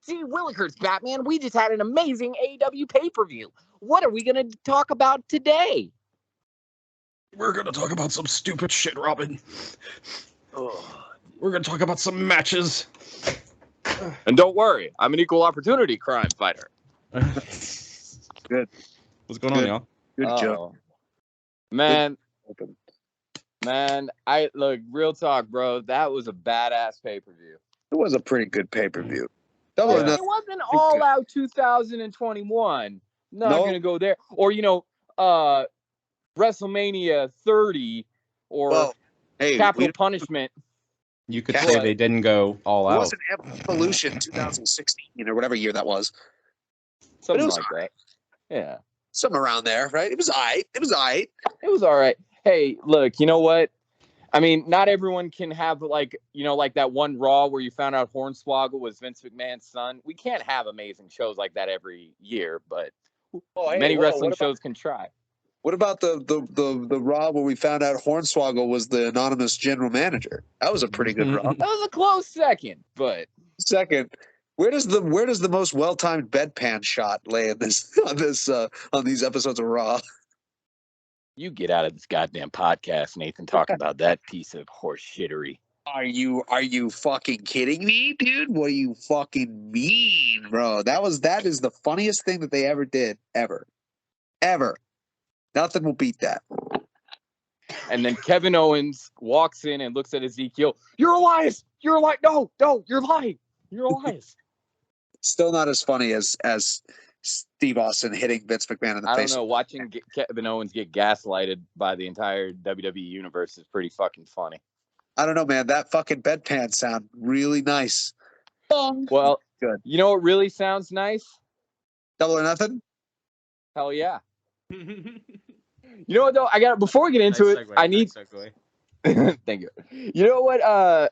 Gee Willikers, Batman, we just had an amazing AEW pay-per-view. What are we going to talk about today? We're going to talk about some stupid shit, Robin. We're going to talk about some matches. And don't worry, I'm an equal opportunity crime fighter. Good. What's going on, y'all? Good joke. Man, look, real talk, bro. That was a badass pay-per-view. It was a pretty good pay-per-view. It wasn't all out 2021. Not going to go there. Or, WrestleMania 30 or Capital Punishment. You could say they didn't go all out. It was an Evolution 2016 or whatever year that was. Something like that. Yeah. Something around there, right? It was all right. It was all right. Hey, look, you know what? I mean, not everyone can have, like that one Raw where you found out Hornswoggle was Vince McMahon's son. We can't have amazing shows like that every year, but many wrestling shows can try. What about the Raw where we found out Hornswoggle was the anonymous general manager? That was a pretty good Raw. That was a close second, but where does the most well-timed bedpan shot lay on these episodes of Raw? You get out of this goddamn podcast, Nathan, talking about that piece of horse shittery. Are you fucking kidding me, dude? What do you fucking mean, bro? That is the funniest thing that they ever did, ever. Nothing will beat that. And then Kevin Owens walks in and looks at Ezekiel. You're Elias. You're Elias. No, you're lying. You're Elias. Still not as funny as Steve Austin hitting Vince McMahon in the face. I don't know. Watching Kevin Owens get gaslighted by the entire WWE universe is pretty fucking funny. I don't know, man. That fucking bedpan sound really nice. Well, good. You know what really sounds nice? Double or Nothing? Hell yeah. You know what though? Before we get into it, I need. Thank you. You know what?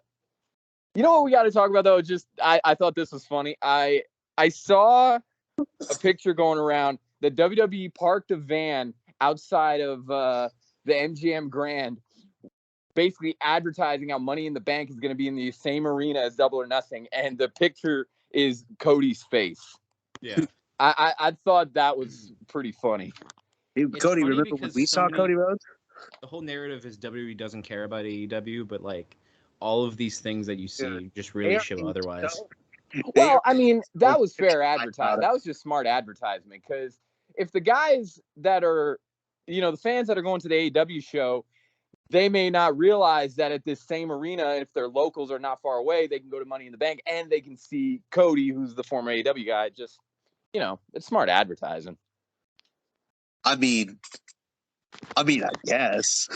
We got to talk about though. Just I thought this was funny. I saw a picture going around that WWE parked a van outside of the MGM Grand, basically advertising how Money in the Bank is going to be in the same arena as Double or Nothing, and the picture is Cody's face. Yeah, I thought that was pretty funny. Cody, remember when we saw Cody Rhodes? The whole narrative is WWE doesn't care about AEW, but like all of these things that you see just really show otherwise. Well, I mean, that was fair advertising. That was just smart advertisement, because if the guys that are, the fans that are going to the AEW show, they may not realize that at this same arena, if their locals are not far away, they can go to Money in the Bank and they can see Cody, who's the former AEW guy. Just, it's smart advertising. I mean, I guess.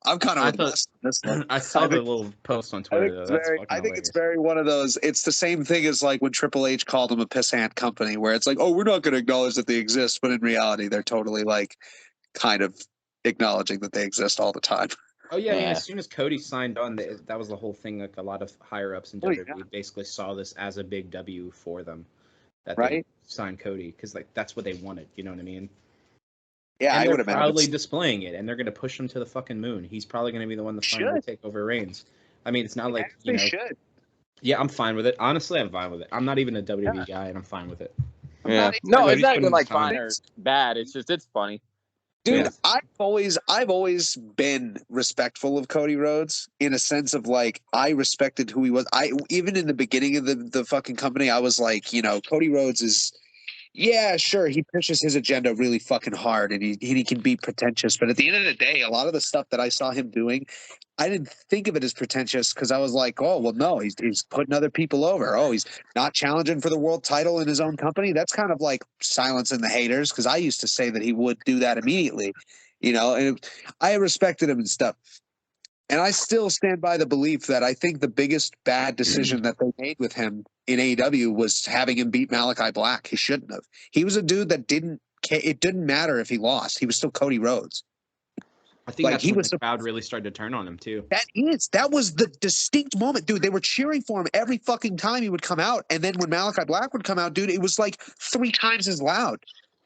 I'm kind of this one. I saw the little post on Twitter. I think it's very one of those. It's the same thing as like when Triple H called them a pissant company, where it's like, oh, we're not going to acknowledge that they exist, but in reality, they're totally like kind of acknowledging that they exist all the time. Oh yeah, I mean, as soon as Cody signed on, that was the whole thing. Like a lot of higher ups in WWE basically saw this as a big W for them. That they signed Cody, because like that's what they wanted. You know what I mean? Yeah, and they're proudly displaying it, and they're going to push him to the fucking moon. He's probably going to be the one to finally take over Reigns. I mean, it's not like they should. Yeah, I'm fine with it. Honestly, I'm fine with it. I'm not even a WWE guy, and I'm fine with it. Yeah, no, it's not even like fine or bad. It's just it's funny. Dude, I've always been respectful of Cody Rhodes in a sense of like I respected who he was. Even in the beginning of the fucking company, I was like, Cody Rhodes is, yeah, sure, he pushes his agenda really fucking hard and he can be pretentious, but at the end of the day, a lot of the stuff that I saw him doing, I didn't think of it as pretentious because I was like, oh, well, no, he's putting other people over. Oh, he's not challenging for the world title in his own company. That's kind of like silencing the haters, because I used to say that he would do that immediately, and I respected him and stuff. And I still stand by the belief that I think the biggest bad decision that they made with him in AEW was having him beat Malachi Black. He shouldn't have. He was a dude that it didn't matter if he lost. He was still Cody Rhodes. I think that's when the crowd really started to turn on him too. That was the distinct moment, dude. They were cheering for him every fucking time he would come out. And then when Malachi Black would come out, dude, it was like 3 times as loud.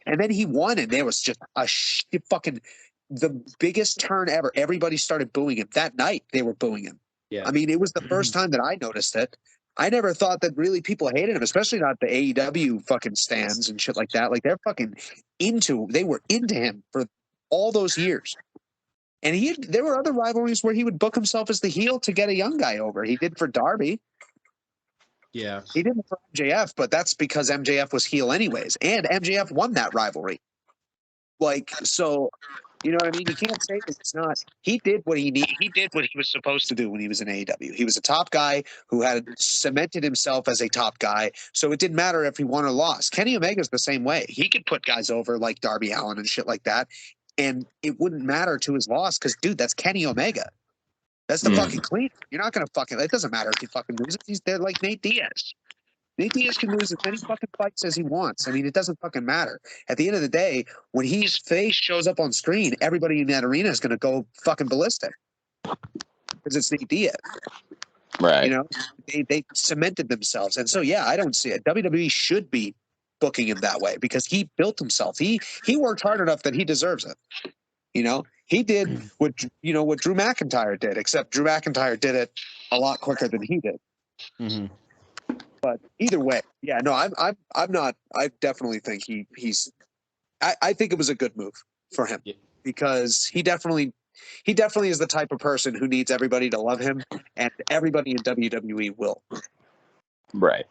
And then he won, and there was just the biggest turn ever. Everybody started booing him. That night, they were booing him. Yeah. I mean, it was the first time that I noticed it. I never thought that really people hated him, especially not the AEW fucking stands and shit like that. Like they were into him for all those years. And there were other rivalries where he would book himself as the heel to get a young guy over. He did for Darby. Yeah. He didn't for MJF, but that's because MJF was heel anyways. And MJF won that rivalry. Like, so, you know what I mean? You can't say that it's not. He did what he needed. He did what he was supposed to do when he was in AEW. He was a top guy who had cemented himself as a top guy. So it didn't matter if he won or lost. Kenny Omega's the same way. He could put guys over like Darby Allin and shit like that. And it wouldn't matter to his loss because, dude, that's Kenny Omega. That's the fucking clean. You're not going to fucking. It doesn't matter if he fucking loses. He's there like Nate Diaz. Nate Diaz can lose as many fucking fights as he wants. I mean, it doesn't fucking matter. At the end of the day, when his face shows up on screen, everybody in that arena is going to go fucking ballistic because it's Nate Diaz. Right. You know, they cemented themselves. And so, yeah, I don't see it. WWE should be booking him that way because he built himself. He worked hard enough that he deserves it. You know, he did what Drew McIntyre did, except Drew McIntyre did it a lot quicker than he did. Mm-hmm. But either way, yeah, no, I'm not. I definitely think he's. I think it was a good move for him because he definitely is the type of person who needs everybody to love him, and everybody in WWE will. Right.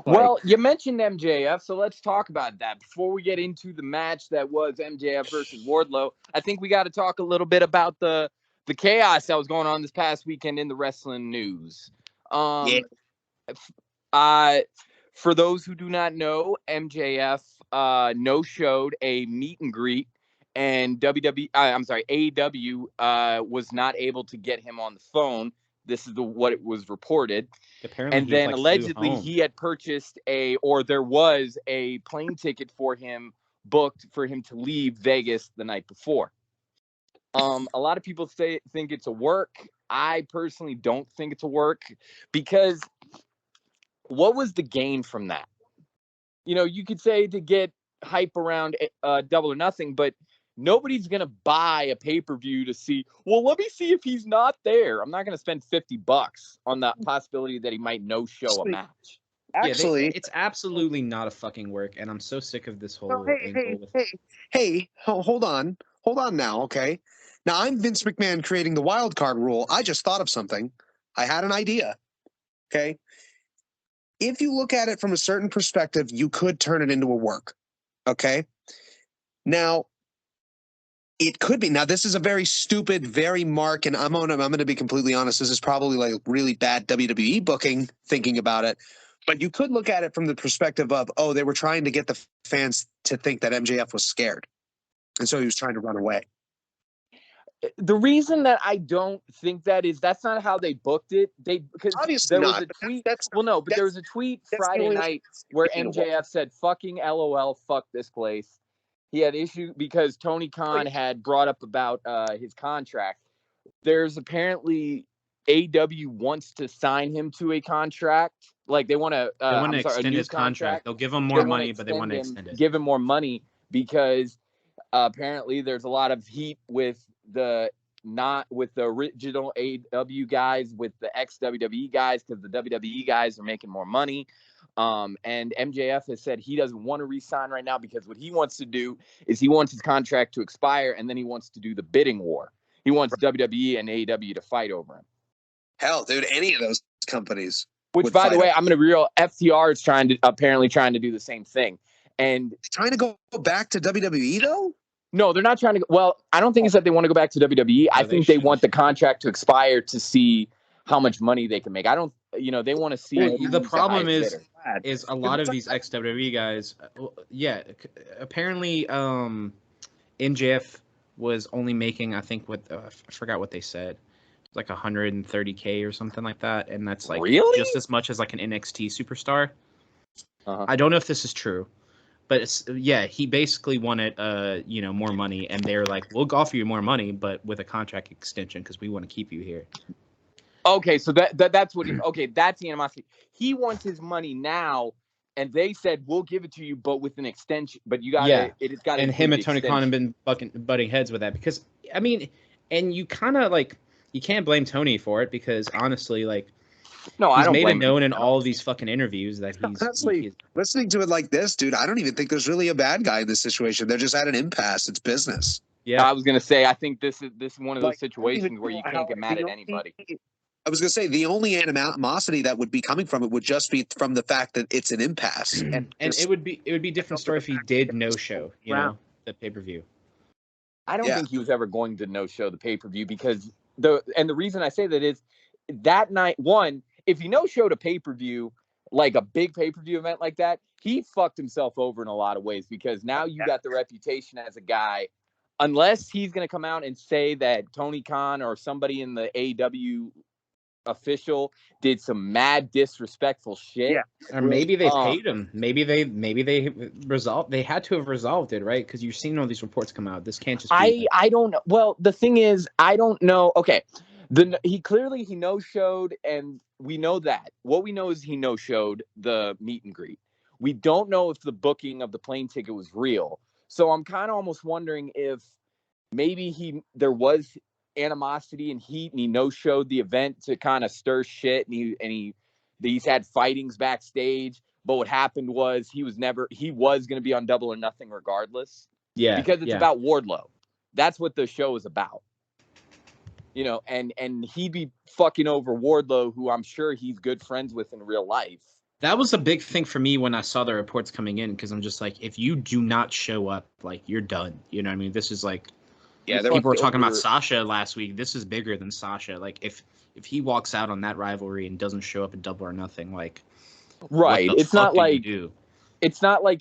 Well, you mentioned MJF, so let's talk about that. Before we get into the match that was MJF versus Wardlow, I think we got to talk a little bit about the chaos that was going on this past weekend in the wrestling news. For those who do not know, MJF no-showed a meet and greet, and AEW was not able to get him on the phone. This is what it was reported. Apparently, and then allegedly he had purchased there was a plane ticket for him booked for him to leave Vegas the night before. A lot of people think it's a work. I personally don't think it's a work because what was the gain from that? You know, you could say to get hype around Double or Nothing, but nobody's going to buy a pay-per-view to see, well, let me see if he's not there. I'm not going to spend $50 on the possibility that he might no-show a match. Actually, it's absolutely not a fucking work, and I'm so sick of this whole Hey, hold on now, okay? Now, I'm Vince McMahon creating the wild card rule. I just thought of something. I had an idea, okay? If you look at it from a certain perspective, you could turn it into a work, okay? Now, it could be. Now, this is a very stupid, very Mark, and I'm going to be completely honest. This is probably like really bad WWE booking, thinking about it. But you could look at it from the perspective of, they were trying to get the fans to think that MJF was scared. And so he was trying to run away. The reason that I don't think that is that's not how they booked it. Because obviously there was a tweet. There was a tweet Friday night where MJF said, "Fucking LOL, fuck this place." He had issue because Tony Khan had brought up about his contract. There's apparently AEW wants to sign him to a contract. Like they want to extend his contract. They'll give him more money, but they want to extend it. Give him more money because apparently there's a lot of heat with the original AEW guys, with the ex-WWE guys, because the WWE guys are making more money. And MJF has said he doesn't want to re-sign right now because what he wants to do is he wants his contract to expire and then he wants to do the bidding war. He wants WWE and AEW to fight over him. Hell, dude, any of those companies. Which, by the way, I'm going to be real. FTR is apparently trying to do the same thing. And trying to go back to WWE, though? No, they're not trying to. Well, I don't think it's that they want to go back to WWE. I think they want the contract to expire to see how much money they can make. I don't, they want to see. Well, the problem is a lot of these ex-WWE guys, apparently MJF was only making, I think, I forgot what they said, like $130K or something like that, and that's like just as much as like an NXT superstar. I don't know if this is true. But he basically wanted, more money, and they're like, "We'll offer you more money, but with a contract extension because we want to keep you here." Okay, so that's what. That's the animosity. He wants his money now, and they said, "We'll give it to you, but with an extension." But you got it's got. And him and Tony Khan have been butting heads with that because and you kind of like you can't blame Tony for it because honestly, like No, I don't made blame it known him. in all of these fucking interviews that he's honestly listening to it like this, dude. I don't even think there's really a bad guy in this situation. They're just at an impasse. It's business. Yeah, I was gonna say. I think this is one of those situations where you can't get mad at anybody. I was gonna say the only animosity that would be coming from it would just be from the fact that it's an impasse, and it would be a different story if he did no show, the pay-per-view. I don't think he was ever going to no show the pay-per-view because the reason I say that is that night, one, if he no showed a pay-per-view, like a big pay-per-view event like that, he fucked himself over in a lot of ways because now you got the reputation as a guy, unless he's going to come out and say that Tony Khan or somebody in the AEW official did some mad disrespectful shit. Yeah. Or maybe they paid him. Maybe they had to have resolved it, right? Because you're seeing all these reports come out. This can't just be I don't know. Well, the thing is, I don't know. Okay. He clearly no-showed, and we know that. What we know is he no-showed the meet and greet. We don't know if the booking of the plane ticket was real. So I'm kind of almost wondering if maybe there was animosity and heat, and he no-showed the event to kind of stir shit, and he's had fightings backstage. But what happened was he was going to be on Double or Nothing regardless. Yeah, because it's about Wardlow. That's what the show is about. And he'd be fucking over Wardlow, who I'm sure he's good friends with in real life. That was a big thing for me when I saw the reports coming in, because I'm just like, if you do not show up, like, you're done. You know what I mean? This is like, people were talking about Sasha last week. This is bigger than Sasha. Like, if he walks out on that rivalry and doesn't show up at Double or Nothing, like, right? It's not like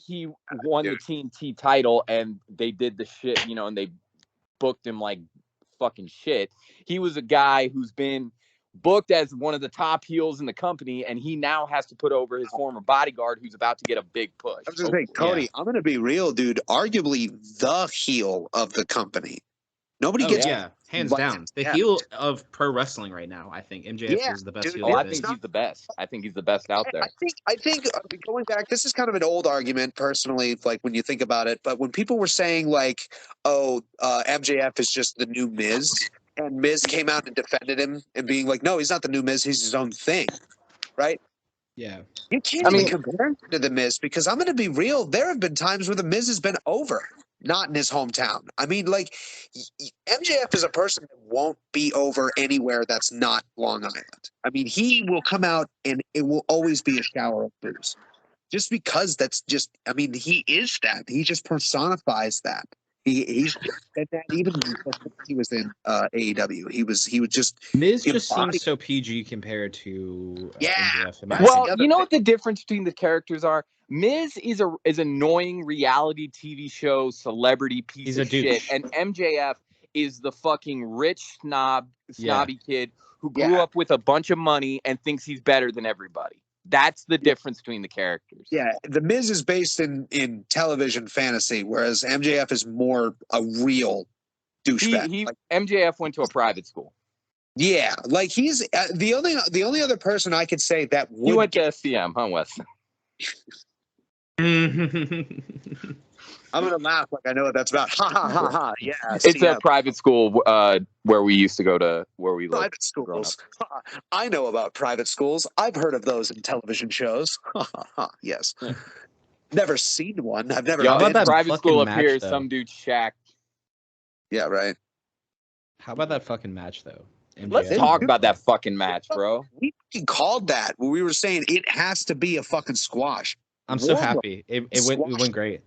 he won the TNT title and they did the shit, and they booked him like fucking shit. He was a guy who's been booked as one of the top heels in the company, and he now has to put over his former bodyguard who's about to get a big push. I was just saying, Cody, I'm going to be real, dude. Arguably the heel of the company. Nobody gets hands down. The heel of pro wrestling right now, I think. MJF is the best heel. I think he's the best. I think he's the best out there. I think going back, this is kind of an old argument personally, like when you think about it, but when people were saying like, MJF is just the new Miz, and Miz came out and defended him and being like, no, he's not the new Miz, he's his own thing, right? Yeah. You can't even compare him to the Miz, because I'm going to be real, there have been times where the Miz has been over. Not in his hometown. I mean, like, MJF is a person that won't be over anywhere that's not Long Island. I mean, he will come out and it will always be a shower of booze. Just because that's just, I mean, he is that. He just personifies that. He's said that even before he was in AEW. He would just Miz just seems so PG compared to MJF. Well, you know what the difference between the characters are? Miz is annoying reality TV show celebrity piece of shit, and MJF is the fucking rich snobby kid who grew up with a bunch of money and thinks he's better than everybody. That's the difference between the characters. Yeah, the Miz is based in television fantasy, whereas MJF is more a real douchebag. MJF went to a private school. Yeah, like he's the only other person I could say that would. You went to SCM, huh, Wes? I'm gonna laugh like I know what that's about. Ha ha ha ha! Yeah, it's a private school where we used to go to where we lived. Private schools. I know about private schools. I've heard of those in television shows. Yes. Never seen one. I've never. Been about that private school up here. Some dude Shaq. Yeah, right. How about that fucking match though? Let's talk about that fucking match, bro. We called that when we were saying it has to be a fucking squash. I'm so happy. It went great.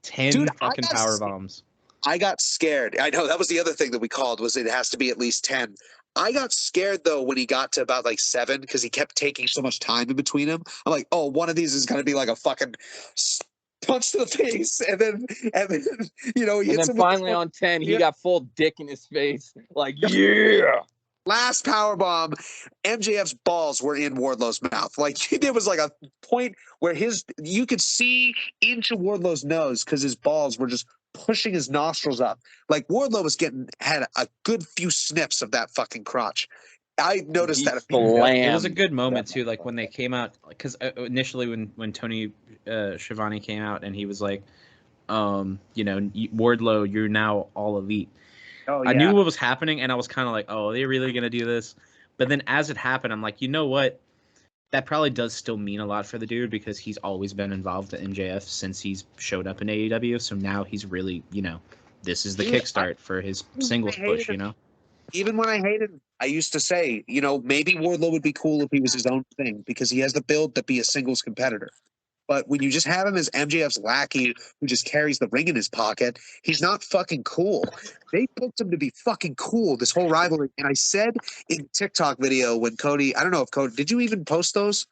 10 fucking power bombs. I got scared. I know that was the other thing that we called was it has to be at least 10. I got scared though when he got to about like 7 because he kept taking so much time in between him. I'm like, oh, one of these is going to be like a fucking punch to the face, and then you know, and then finally on 10, he got full dick in his face. Like, yeah. Last powerbomb, MJF's balls were in Wardlow's mouth. Like there was like a point where you could see into Wardlow's nose because his balls were just pushing his nostrils up. Like Wardlow had a good few sniffs of that fucking crotch. I noticed that. It was a good moment too, like when they came out, because initially when Tony Schiavone came out and he was like, you know, Wardlow, you're now all elite. Oh, yeah. I knew what was happening, and I was kind of like, oh, are they really going to do this? But then as it happened, I'm like, you know what? that probably does still mean a lot for the dude because he's always been involved at MJF since he's showed up in AEW. So now he's really, this is the kickstart for his singles push, Even when I hated him, I used to say, maybe Wardlow would be cool if he was his own thing because he has the build to be a singles competitor. But when you just have him as MJF's lackey who just carries the ring in his pocket, he's not fucking cool. They booked him to be fucking cool, this whole rivalry. And I said in TikTok video when Cody, I don't know if Cody, did you even post those?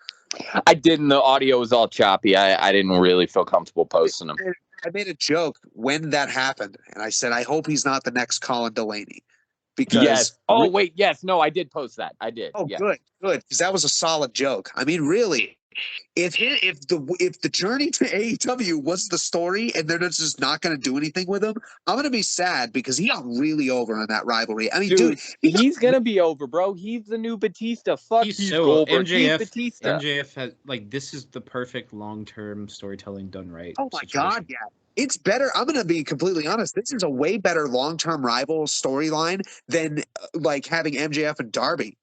I didn't. The audio was all choppy. I didn't really feel comfortable posting them. I made a joke when that happened. And I said, I hope he's not the next Colin Delaney. Because yes. Oh, wait. Yes. No, I did post that. I did. Oh, yeah. Good. Because that was a solid joke. I mean, really. If the journey to AEW was the story and they're just not going to do anything with him, I'm going to be sad because he got really over on that rivalry. I mean, dude he's going to be over, bro. He's the new Batista. Fuck, he's Goldberg. MJF, he's Batista. MJF has this is the perfect long-term storytelling done right. Oh my God, yeah. It's better. I'm going to be completely honest. This is a way better long-term rival storyline than having MJF and Darby.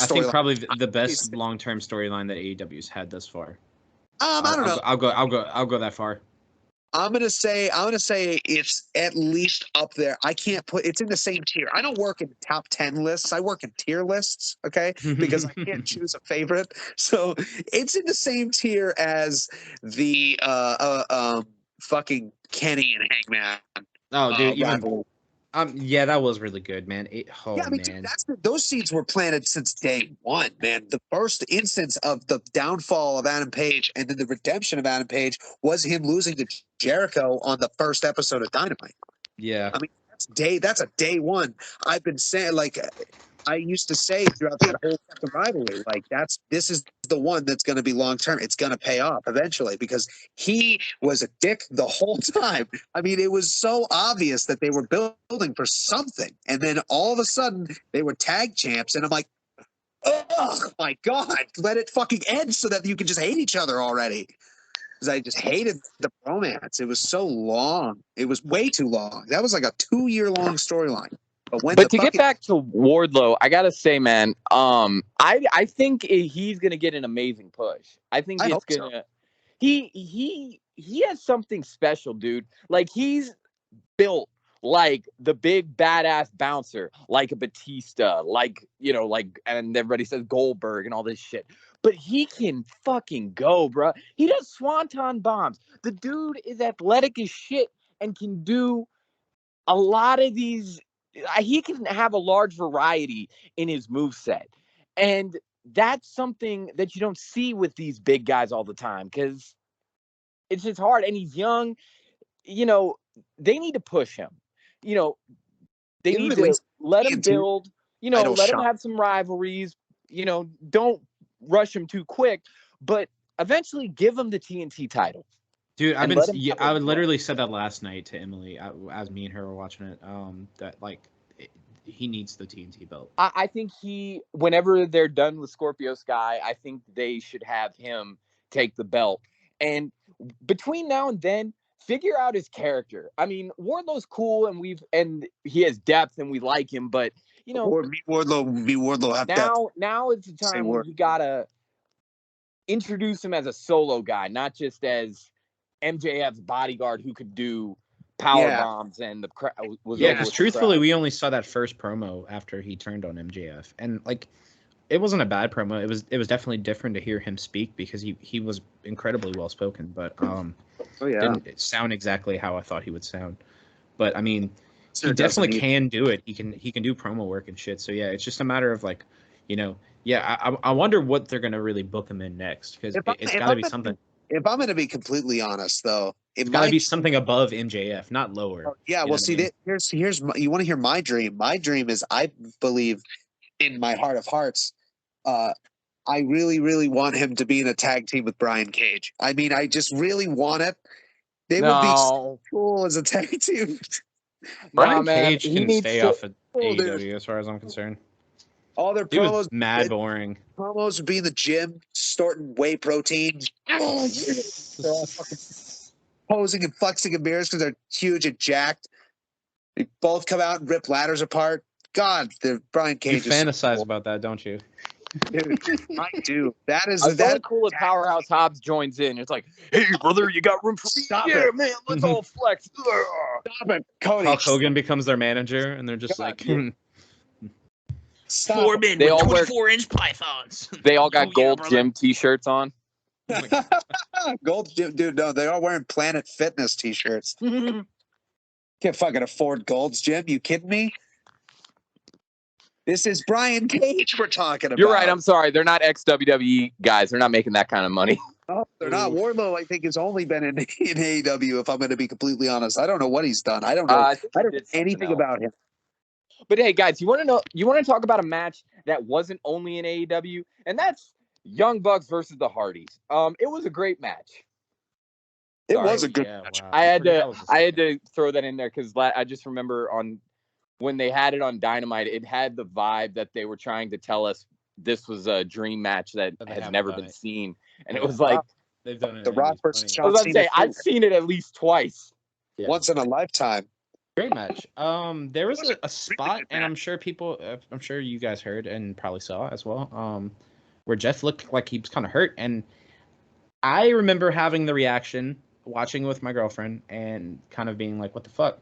I think probably the best long-term storyline that AEW's had thus far. I don't know. I'll go that far. I'm gonna say it's at least up there. I can't put it's in the same tier. I don't work in top 10 lists. I work in tier lists, okay? Because I can't choose a favorite. So it's in the same tier as the fucking Kenny and Hangman. Oh, dude, yeah, that was really good, man. Man. Dude, those seeds were planted since day one, man. The first instance of the downfall of Adam Page and then the redemption of Adam Page was him losing to Jericho on the first episode of Dynamite. Yeah. I mean, that's a day one. I've been saying, I used to say throughout that whole fucking rivalry, this is the one that's going to be long term. It's going to pay off eventually because he was a dick the whole time. I mean, it was so obvious that they were building for something, and then all of a sudden they were tag champs, and I'm like, oh my God, let it fucking end so that you can just hate each other already. Because I just hated the romance. It was so long. It was way too long. That was like a 2-year-long storyline. But to get back to Wardlow, I gotta say, man, I think he's gonna get an amazing push. I think it's gonna. So. He has something special, dude. Like he's built like the big badass bouncer, like a Batista, and everybody says Goldberg and all this shit. But he can fucking go, bro. He does swanton bombs. The dude is athletic as shit and can do a lot of these. He can have a large variety in his moveset. And that's something that you don't see with these big guys all the time because it's just hard. And he's young. They need to push him. They need to let him build, let him have some rivalries. Don't rush him too quick, but eventually give him the TNT title. Dude, I literally said that last night to Emily as me and her were watching it. That he needs the TNT belt. I think whenever they're done with Scorpio Sky, I think they should have him take the belt. And between now and then, figure out his character. I mean, Wardlow's cool, and he has depth, and we like him. But Wardlow have depth. Now it's the time where you gotta introduce him as a solo guy, not just as MJF's bodyguard who could do power bombs and the crowd was because truthfully we only saw that first promo after he turned on MJF, and it wasn't a bad promo. It was definitely different to hear him speak because he was incredibly well spoken, but didn't sound exactly how I thought he would sound. But I mean, he definitely can do it. He can do promo work and shit. So yeah, it's just a matter of I wonder what they're gonna really book him in next because it's got to be something. If I'm going to be completely honest, though, it's got to be something above MJF, not lower. Yeah, well, see, here's you want to hear my dream. My dream is, I believe, in my heart of hearts, I really, really want him to be in a tag team with Brian Cage. I mean, I just really want it. They would be so cool as a tag team. Brian Cage can stay off of AEW as far as I'm concerned. All their promos mad boring. Promos would be in the gym, snorting whey protein. They're all fucking posing and flexing in mirrors because they're huge and jacked. They both come out and rip ladders apart. God, the Brian Cage. You fantasize about that, don't you? Dude, I do. That is that cool. If Powerhouse Hobbs joins in, it's like, hey brother, you got room for me? Yeah, man, let's all flex. Stop it, Cody. Hulk Hogan becomes their manager, and they're just like, Stop 4 men with 24-inch pythons. They all got gold gym T-shirts on. Gold gym, dude. No, they are wearing Planet Fitness T-shirts. Can't fucking afford Gold's Gym. You kidding me? This is Brian Cage we're talking about. You're right. I'm sorry. They're not ex-WWE guys. They're not making that kind of money. No, they're not. Wardlow, I think, has only been in AEW, if I'm going to be completely honest. I don't know what he's done. I don't know. I don't know anything about him. But hey, guys, you want to talk about a match that wasn't only in AEW, and that's Young Bucks versus the Hardys. It was a great match. It was a good match. Wow. I had to throw that in there because I just remember when they had it on Dynamite, it had the vibe that they were trying to tell us this was a dream match that has never been seen, and it was like they've done it. The Rock versus John Cena. I was about to say I've seen it at least twice. Yeah. Once in a lifetime. Great match. There was a spot, and I'm sure you guys heard and probably saw as well, where Jeff looked like he was kind of hurt, and I remember having the reaction, watching it with my girlfriend, and kind of being like, "What the fuck?"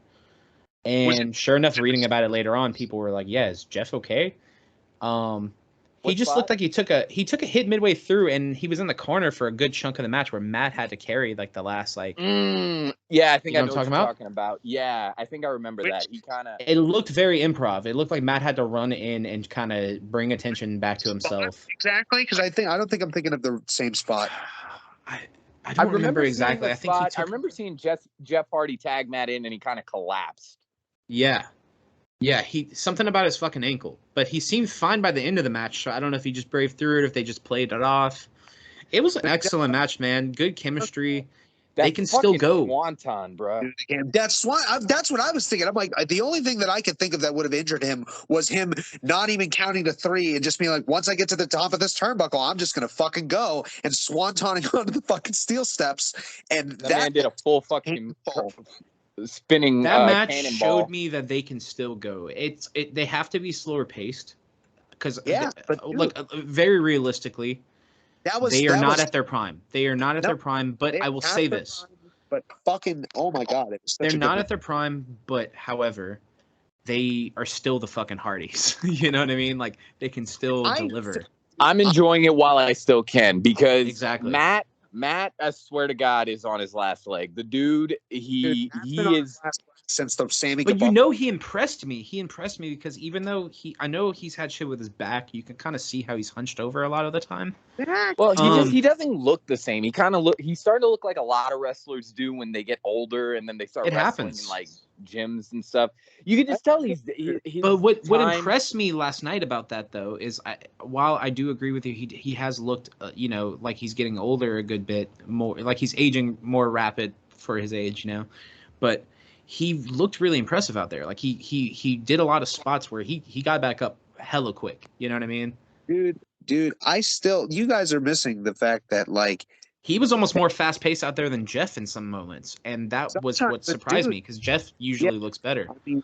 And sure enough, reading about it later on, people were like, "Yeah, is Jeff okay?" He just looked like he took a hit midway through, and he was in the corner for a good chunk of the match where Matt had to carry like the last like. Yeah, I think I know what you're talking about. Yeah, I think I remember that. He kind of. It looked very improv. It looked like Matt had to run in and kind of bring attention back to himself. Exactly, because I don't think I'm thinking of the same spot. I don't remember exactly. I remember seeing Jeff Hardy tag Matt in, and he kind of collapsed. Yeah. Something about his fucking ankle, but he seemed fine by the end of the match. So I don't know if he just braved through it, if they just played it off. It was an excellent match, man. Good chemistry. They can still go. Swanton, bro. That's what I was thinking. I'm like, the only thing that I could think of that would have injured him was him not even counting to 3 and just being like, once I get to the top of this turnbuckle, I'm just gonna fucking go and swantoning onto the fucking steel steps. And that man did a full fucking spinning. That match showed me that they can still go. They have to be slower paced because very realistically. They are not at their prime. They are not at their prime, but I will say this. But fucking, oh my God. They're not at their prime, but however, they are still the fucking Hardys. You know what I mean? Like, they can still deliver. I'm enjoying it while I still can because exactly. Matt, I swear to God, is on his last leg. The dude, he is... Since the Sammy But you know he impressed me. He impressed me because even though I know he's had shit with his back, you can kind of see how he's hunched over a lot of the time. Well, he doesn't look the same. He's starting to look like a lot of wrestlers do when they get older and then they start wrestling in like gyms and stuff. You can just tell he's But what impressed me last night about that though is while I do agree with you, he has looked like he's getting older a good bit more, like he's aging more rapid for his age, but he looked really impressive out there. Like he did a lot of spots where he got back up hella quick. You know what I mean? Dude, you guys are missing the fact that like he was almost more fast paced out there than Jeff in some moments. And that was what surprised me because Jeff usually looks better. I mean,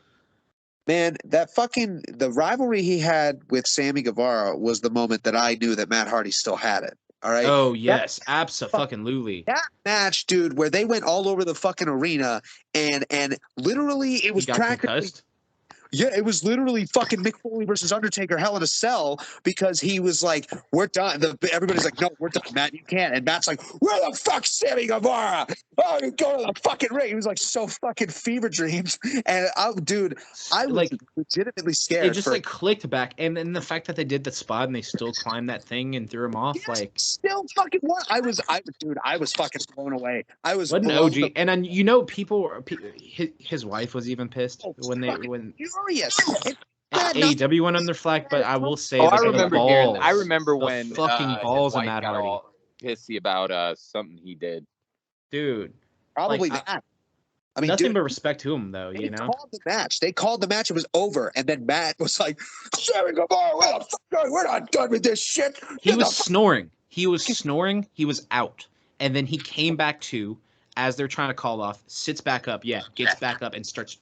man, the rivalry he had with Sammy Guevara was the moment that I knew that Matt Hardy still had it. All right. Oh yes, abso-fucking-lutely. That match, dude, where they went all over the fucking arena and literally it was practically. Yeah, it was literally fucking Mick Foley versus Undertaker, Hell in a Cell, because he was like, "We're done." Everybody's like, "No, we're done, Matt. You can't." And Matt's like, "Where the fuck's Sammy Guevara? Oh, you go to the fucking ring." He was like so fucking fever dreams, and I was like legitimately scared. It just like clicked back, and then the fact that they did the spot and they still climbed that thing and threw him off, still fucking what? I was fucking blown away. I was what an OG, and then his wife was even pissed when furious. AEW went under flack, but I will say I remember when fucking balls of Matt Hardy all pissy about something he did. Dude, probably that. I mean, nothing but respect to him, though. They called the match. It was over, and then Matt was like, "Sammy Guevara, we're not done with this shit." He was snoring. He was out, and then he came back to as they're trying to call off, sits back up, gets back up and starts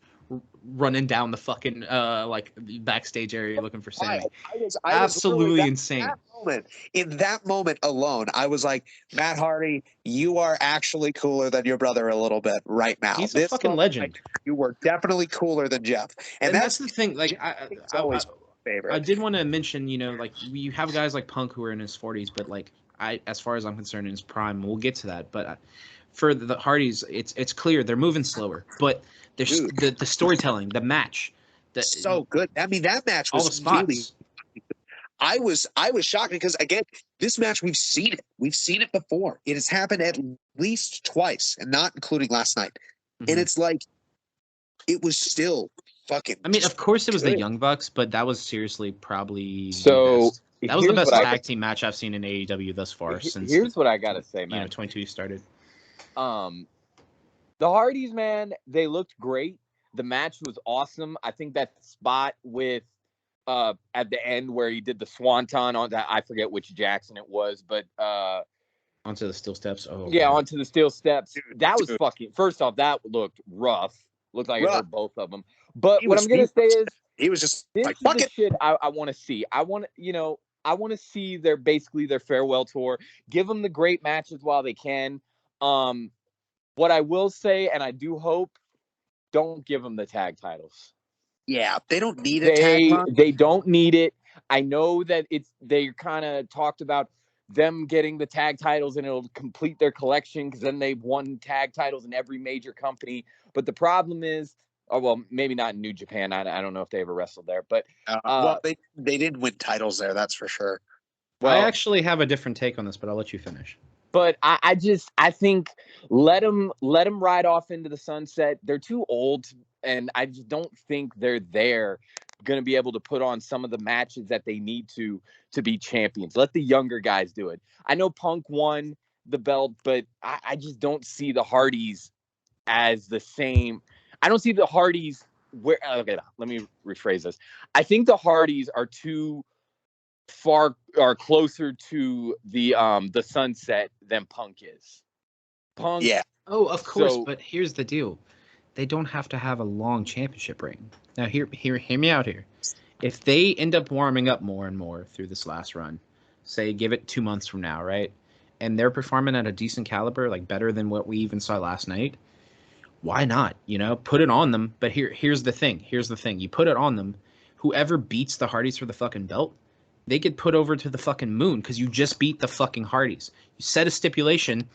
running down the fucking like backstage area looking for Sammy. I was absolutely insane. In that moment alone, I was like, Matt Hardy, you are actually cooler than your brother a little bit right now. He's a fucking legend. You were definitely cooler than Jeff, and that's the thing. Like, always favorite. I did want to mention, like you have guys like Punk who are in his 40s, but like as far as I'm concerned, in his prime, we'll get to that. But for the Hardys, it's clear they're moving slower, but there's the storytelling, the match, so good. I mean, that match was all the spots. Really, I was shocked because again, this match we've seen it before. It has happened at least twice, and not including last night. And it's like it was still fucking. I mean, of course it was the Young Bucks, but that was seriously probably so. That was the best tag team match I've seen in AEW thus far. Here's what I gotta say, man. 22 started. The Hardys, man, they looked great. The match was awesome. I think that spot with at the end where he did the swanton on that, I forget which Jackson it was, but onto the steel steps. Oh yeah, God. Onto the steel steps. That was fucking. First off, that looked rough. Looked like it hurt both of them. But what I'm gonna say is, he was just this like, is the shit I want to see. I want to see their farewell tour. Give them the great matches while they can. What I will say, and I do hope, don't give them the tag titles. Yeah, they don't need a tag. They don't need it. I know that they kind of talked about them getting the tag titles and it'll complete their collection because then they've won tag titles in every major company. But the problem is, well, maybe not in New Japan. I don't know if they ever wrestled there, but well, they did win titles there. That's for sure. Well, I actually have a different take on this, but I'll let you finish. But I think let them ride off into the sunset. They're too old, and I just don't think they're going to be able to put on some of the matches that they need to be champions. Let the younger guys do it. I know Punk won the belt, but I just don't see the Hardys as the same. I don't see the Hardys where. Okay, let me rephrase this. I think the Hardys are closer to the sunset than Punk is. Punk. Yeah. Oh, of course. But here's the deal: they don't have to have a long championship reign. Now, hear me out here. If they end up warming up more and more through this last run, say give it 2 months from now, right, and they're performing at a decent caliber, like better than what we even saw last night, why not? Put it on them. But here's the thing. You put it on them. Whoever beats the Hardys for the fucking belt, they get put over to the fucking moon because you just beat the fucking Hardys. You set a stipulation.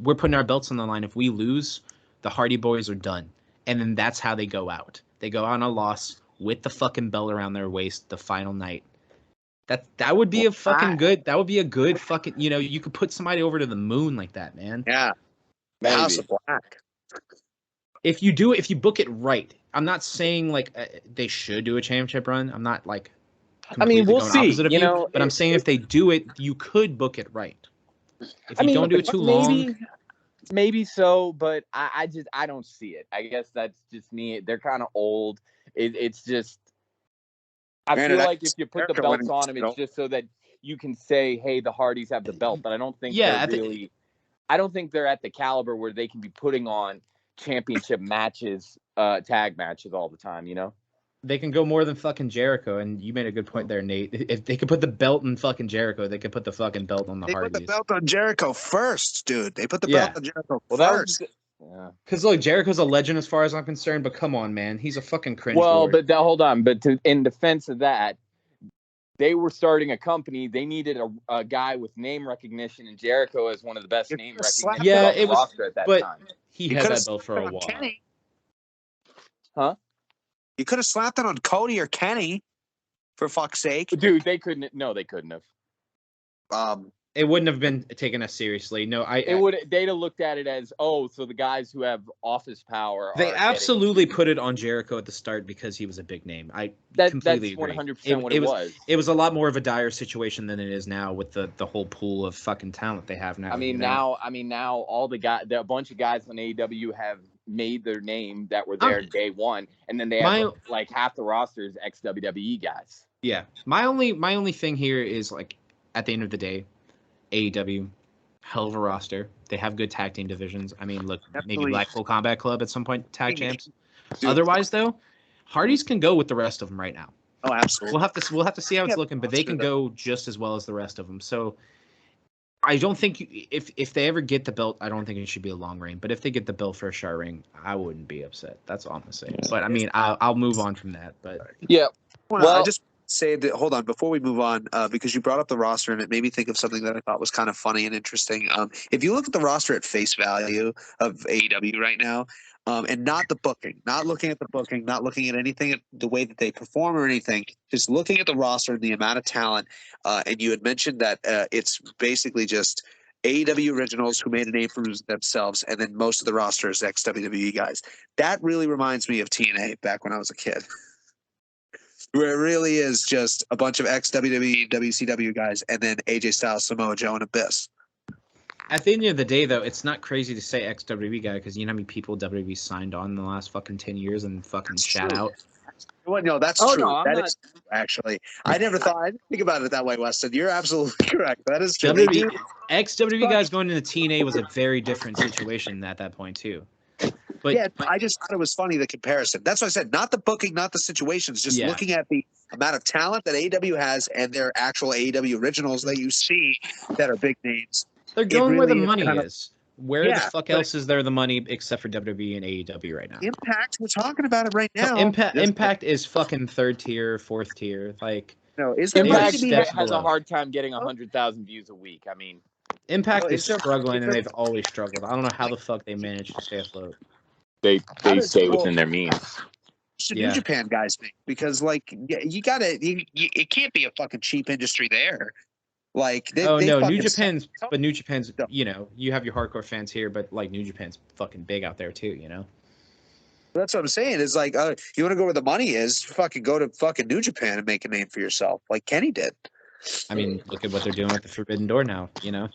We're putting our belts on the line. If we lose, the Hardy Boys are done. And then that's how they go out. They go out on a loss with the fucking belt around their waist the final night. That would be a fucking good. That would be a good fucking. You could put somebody over to the moon like that, man. Yeah. The House of Black. If you book it right. I'm not saying like they should do a championship run. I'm not like. I mean, we'll see. But I'm saying if they do it, you could book it right. If you don't do it too long, maybe so. But I don't see it. I guess that's just me. They're kind of old. It's just. I feel like if you put the belts on them, it's just so that you can say, "Hey, the Hardys have the belt." But I don't think I don't think they're at the caliber where they can be putting on championship matches, tag matches all the time. They can go more than fucking Jericho, and you made a good point there, Nate. If they could put the belt in fucking Jericho, they could put the fucking belt on the Hardys. They put the belt on Jericho first, dude. They put the belt on Jericho first. Because look, Jericho's a legend as far as I'm concerned, but come on, man, he's a fucking cringe. Well, but hold on, but in defense of that, they were starting a company. They needed a guy with name recognition, and Jericho is one of the best name recognition. Yeah, it was. At that but time. He had that belt for a while. Kenny. Huh? You could have slapped it on Cody or Kenny, for fuck's sake. Dude, they couldn't. No, they couldn't have. It wouldn't have been taken as seriously. No, they'd have looked at it as, so the guys who have office power. They absolutely put it on Jericho at the start because he was a big name. That's completely agree. 100% what it was. It was a lot more of a dire situation than it is now with the whole pool of fucking talent they have now. Now all the guys, a bunch of guys on AEW have made their name that were there day one, and then they have like half the roster is ex-WWE guys. Yeah, my only thing here is like at the end of the day, AEW, hell of a roster. They have good tag team divisions. I mean, look, maybe Blackpool Combat Club at some point tag champs. Otherwise, though, Hardys can go with the rest of them right now. Oh, absolutely. We'll have to see how it's looking, but they can go just as well as the rest of them. So I don't think if they ever get the belt, I don't think it should be a long reign. But if they get the belt for a short reign, I wouldn't be upset. That's all I'm gonna say. But I mean, I'll move on from that. But yeah, well, I just say that. Hold on, before we move on, because you brought up the roster and it made me think of something that I thought was kind of funny and interesting. If you look at the roster at face value of AEW right now, and not the booking, not looking at the booking, not looking at anything, the way that they perform or anything, just looking at the roster and the amount of talent. And you had mentioned that it's basically just AEW originals who made a name for themselves, and then most of the roster is ex-WWE guys. That really reminds me of TNA back when I was a kid. Where it really is just a bunch of ex-WWE, WCW guys, and then AJ Styles, Samoa Joe, and Abyss. At the end of the day, though, it's not crazy to say ex-WWE guy because you know how many people WWE signed on in the last fucking 10 years and fucking shat out? Well, no, that's true. No, Is true, actually. I didn't think about it that way, Weston. You're absolutely correct. That is true. Ex-WWE guys going into TNA was a very different situation at that point, too. But yeah, I just thought it was funny, the comparison. That's what I said. Not the booking, not the situations, just looking at the amount of talent that AEW has and their actual AEW originals that you see that are big names. They're going where the money is. Where the fuck else is there the money except for WWE and AEW right now? Impact, we're talking about it right now. Impact is fucking third tier, fourth tier. Like, no, Impact has a hard time getting 100,000 views a week. I mean, Impact is struggling, and they've always struggled. I don't know how the fuck they managed to stay afloat. They stay within their means. New Japan guys make, because like you gotta, it can't be a fucking cheap industry there. Like New Japan's you know, you have your hardcore fans here, but like New Japan's fucking big out there too, you know. That's what I'm saying. Is like you want to go where the money is, fucking go to fucking New Japan and make a name for yourself, like Kenny did. I mean, look at what they're doing with the Forbidden Door now, you know.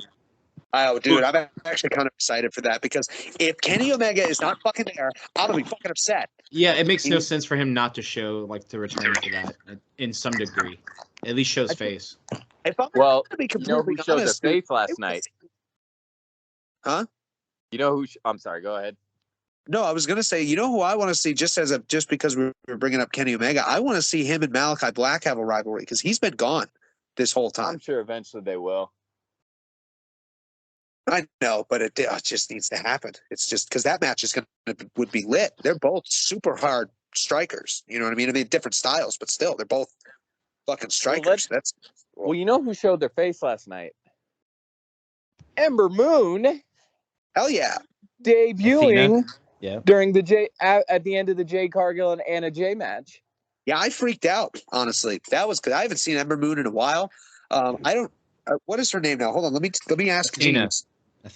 Oh, dude, I'm actually kind of excited for that because if Kenny Omega is not fucking there, I'm gonna be fucking upset. Yeah, it makes no sense for him not to show to return to that in some degree. At least show his face. Well, you know who showed their face last night? Huh? You know who? I'm sorry. Go ahead. No, I was gonna say, you know who I want to see just because we're bringing up Kenny Omega. I want to see him and Malachi Black have a rivalry because he's been gone this whole time. I'm sure eventually they will. I know, but it just needs to happen. It's just because that match would be lit. They're both super hard strikers. You know what I mean? I mean, different styles, but still, they're both fucking strikers. Well, you know who showed their face last night? Ember Moon. Hell yeah! Debuting during the at the end of the Jade Cargill and Anna Jay match. Yeah, I freaked out. Honestly, that was good. I haven't seen Ember Moon in a while. I don't. What is her name now? Hold on. Let me ask Jeeves.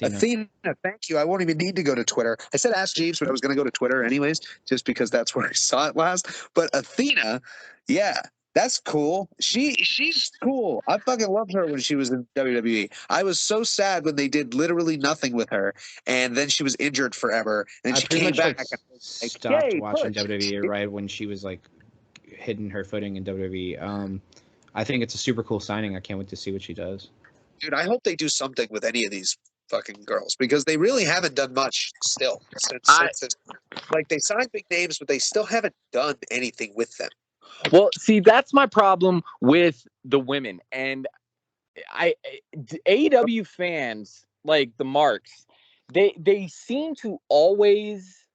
Athena, thank you. I won't even need to go to Twitter. I said ask Jeeves, but I was going to go to Twitter anyways, just because that's where I saw it last. But Athena, yeah, that's cool. She's cool. I fucking loved her when she was in WWE. I was so sad when they did literally nothing with her, and then she was injured forever, and she came back. Stopped watching WWE right when she was like hitting her footing in WWE. I think it's a super cool signing. I can't wait to see what she does. Dude, I hope they do something with any of these fucking girls because they really haven't done much still. Like they signed big names, but they still haven't done anything with them. Well, see, that's my problem with the women. And AEW fans, like the marks, they seem to always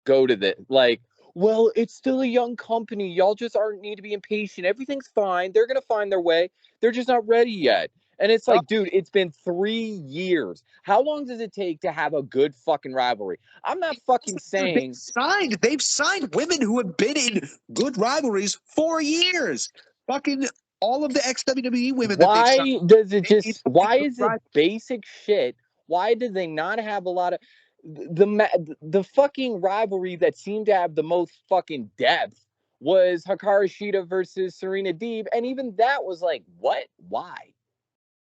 go to this. Like, well, it's still a young company. Y'all just need to be impatient. Everything's fine. They're going to find their way. They're just not ready yet. And it's like, dude, it's been 3 years. How long does it take to have a good fucking rivalry? I'm not fucking saying... They've signed women who have been in good rivalries for years. Fucking all of the ex-WWE women. Why is it basic shit? Why do they not have a lot of... The fucking rivalry that seemed to have the most fucking depth was Hikaru Shida versus Serena Deeb. And even that was like, what? Why?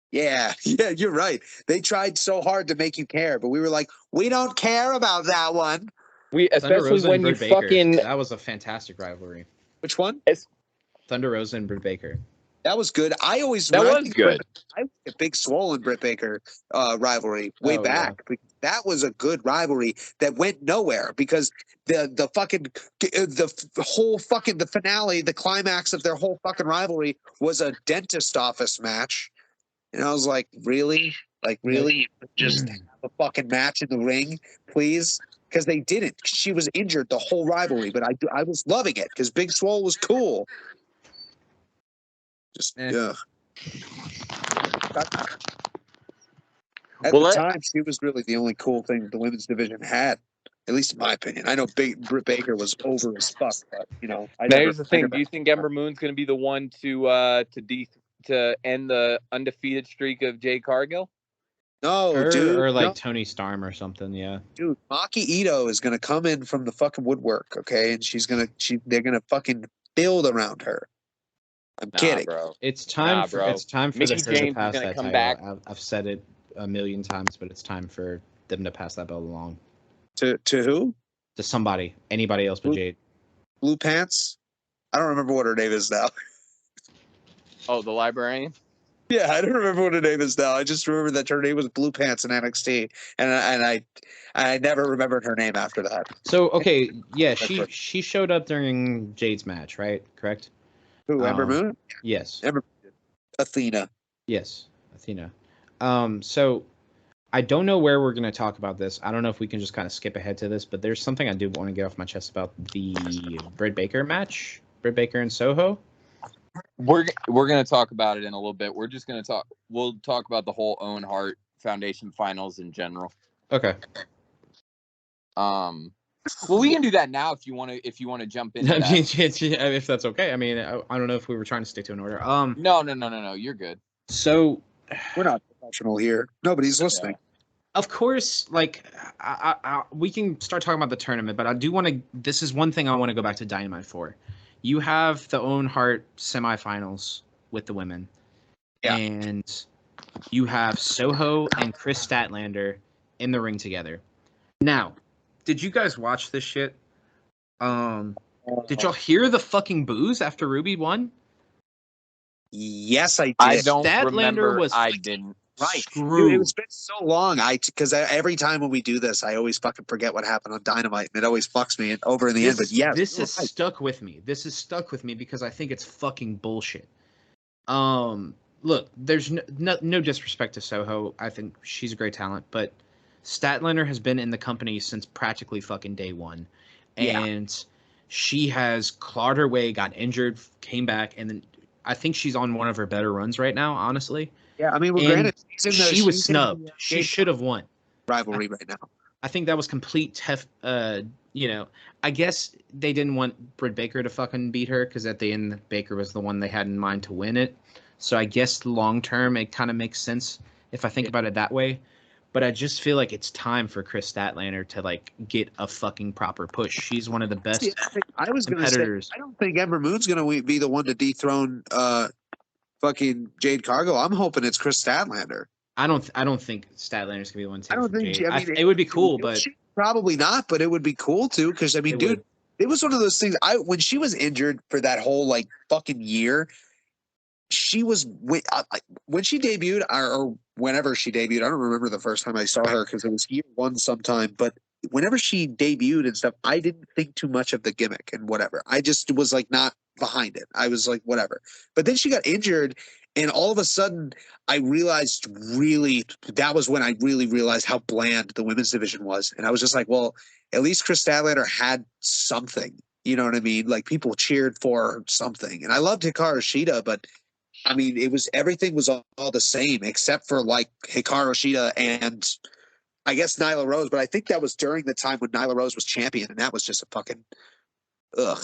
Yeah, you're right. They tried so hard to make you care, but we were like, we don't care about that one. Especially when you fucking... That was a fantastic rivalry. Which one? Thunder Rosa and Britt Baker. That was good. That was good. I was a big Swole and Britt Baker rivalry way back. Yeah. That was a good rivalry that went nowhere because the finale, the climax of their whole fucking rivalry was a dentist office match. And I was like, really? Like, really? Just have a fucking match in the ring, please? Because they didn't. She was injured the whole rivalry, but I was loving it because Big Swole was cool. Just, yeah. At the time, she was really the only cool thing the women's division had, at least in my opinion. I know Britt Baker was over as fuck, but, you know. Here's the thing. Do you think Ember Moon's going to be the one to end the undefeated streak of Jade Cargill? No, dude. Or like Tony Storm or something, yeah. Dude, Maki Ito is going to come in from the fucking woodwork, okay? And they're going to fucking build around her. I'm kidding, bro. It's time for Mickie her James to pass is that come title. Back. I've said it a million times, but it's time for them to pass that belt along. To who? To somebody, anybody else but Jade. Blue Pants? I don't remember what her name is now. Oh, the librarian? Yeah, I don't remember what her name is now. I just remember that her name was Blue Pants in NXT, and I never remembered her name after that. So okay, yeah, she showed up during Jade's match, right? Correct. Who? Ember Moon? Yes. Athena. Yes, Athena. So I don't know where we're going to talk about this. I don't know if we can just kind of skip ahead to this, but there's something I do want to get off my chest about the Britt Baker match, Britt Baker and Soho. We're going to talk about it in a little bit. We'll talk about the whole Owen Hart Foundation finals in general. Okay. Well, we can do that now if you want to jump into that. If that's okay. I mean, I don't know if we were trying to stick to an order. No. You're good. So we're not professional here. Nobody's listening. Yeah. Of course, like we can start talking about the tournament, but I do want to. This is one thing I want to go back to Dynamite for. You have the Owen Hart semifinals with the women, and you have Soho and Chris Statlander in the ring together. Now, did you guys watch this shit? Did y'all hear the fucking boos after Ruby won? Yes, I did. I don't remember. I didn't. Right. Dude, it's been so long. Because every time when we do this, I always fucking forget what happened on Dynamite, and it always fucks me over in the end. But yeah, this is stuck with me. This is stuck with me because I think it's fucking bullshit. Look, there's no disrespect to Soho. I think she's a great talent, but Statlander has been in the company since practically fucking day one, and she has clawed her way, got injured, came back, and then I think she's on one of her better runs right now, honestly. Yeah, I mean, well, granted, she was snubbed. She should have won. Rivalry right now. I think that was complete I guess they didn't want Britt Baker to fucking beat her because at the end, Baker was the one they had in mind to win it. So I guess long term, it kind of makes sense if I think about it that way. But I just feel like it's time for Chris Statlander to like get a fucking proper push. She's one of the best competitors. I don't think Ember Moon's going to be the one to dethrone fucking Jade Cargill. I'm hoping it's Chris Statlander. I don't think Statlander's gonna be the one. I don't think. Jade. It would be cool, but probably not. But it would be cool too, because I mean, dude, it was one of those things. When she was injured for that whole like fucking year, she was when she debuted or whenever she debuted. I don't remember the first time I saw her because it was year one sometime. But whenever she debuted and stuff, I didn't think too much of the gimmick and whatever. I just was like not behind it. I was like, whatever. But then she got injured, and all of a sudden, I realized that was when I really realized how bland the women's division was. And I was just like, well, at least Chris Statlander had something. You know what I mean? Like people cheered for something. And I loved Hikaru Shida, but I mean, everything was all the same except for like Hikaru Shida and I guess Nyla Rose. But I think that was during the time when Nyla Rose was champion, and that was just a fucking I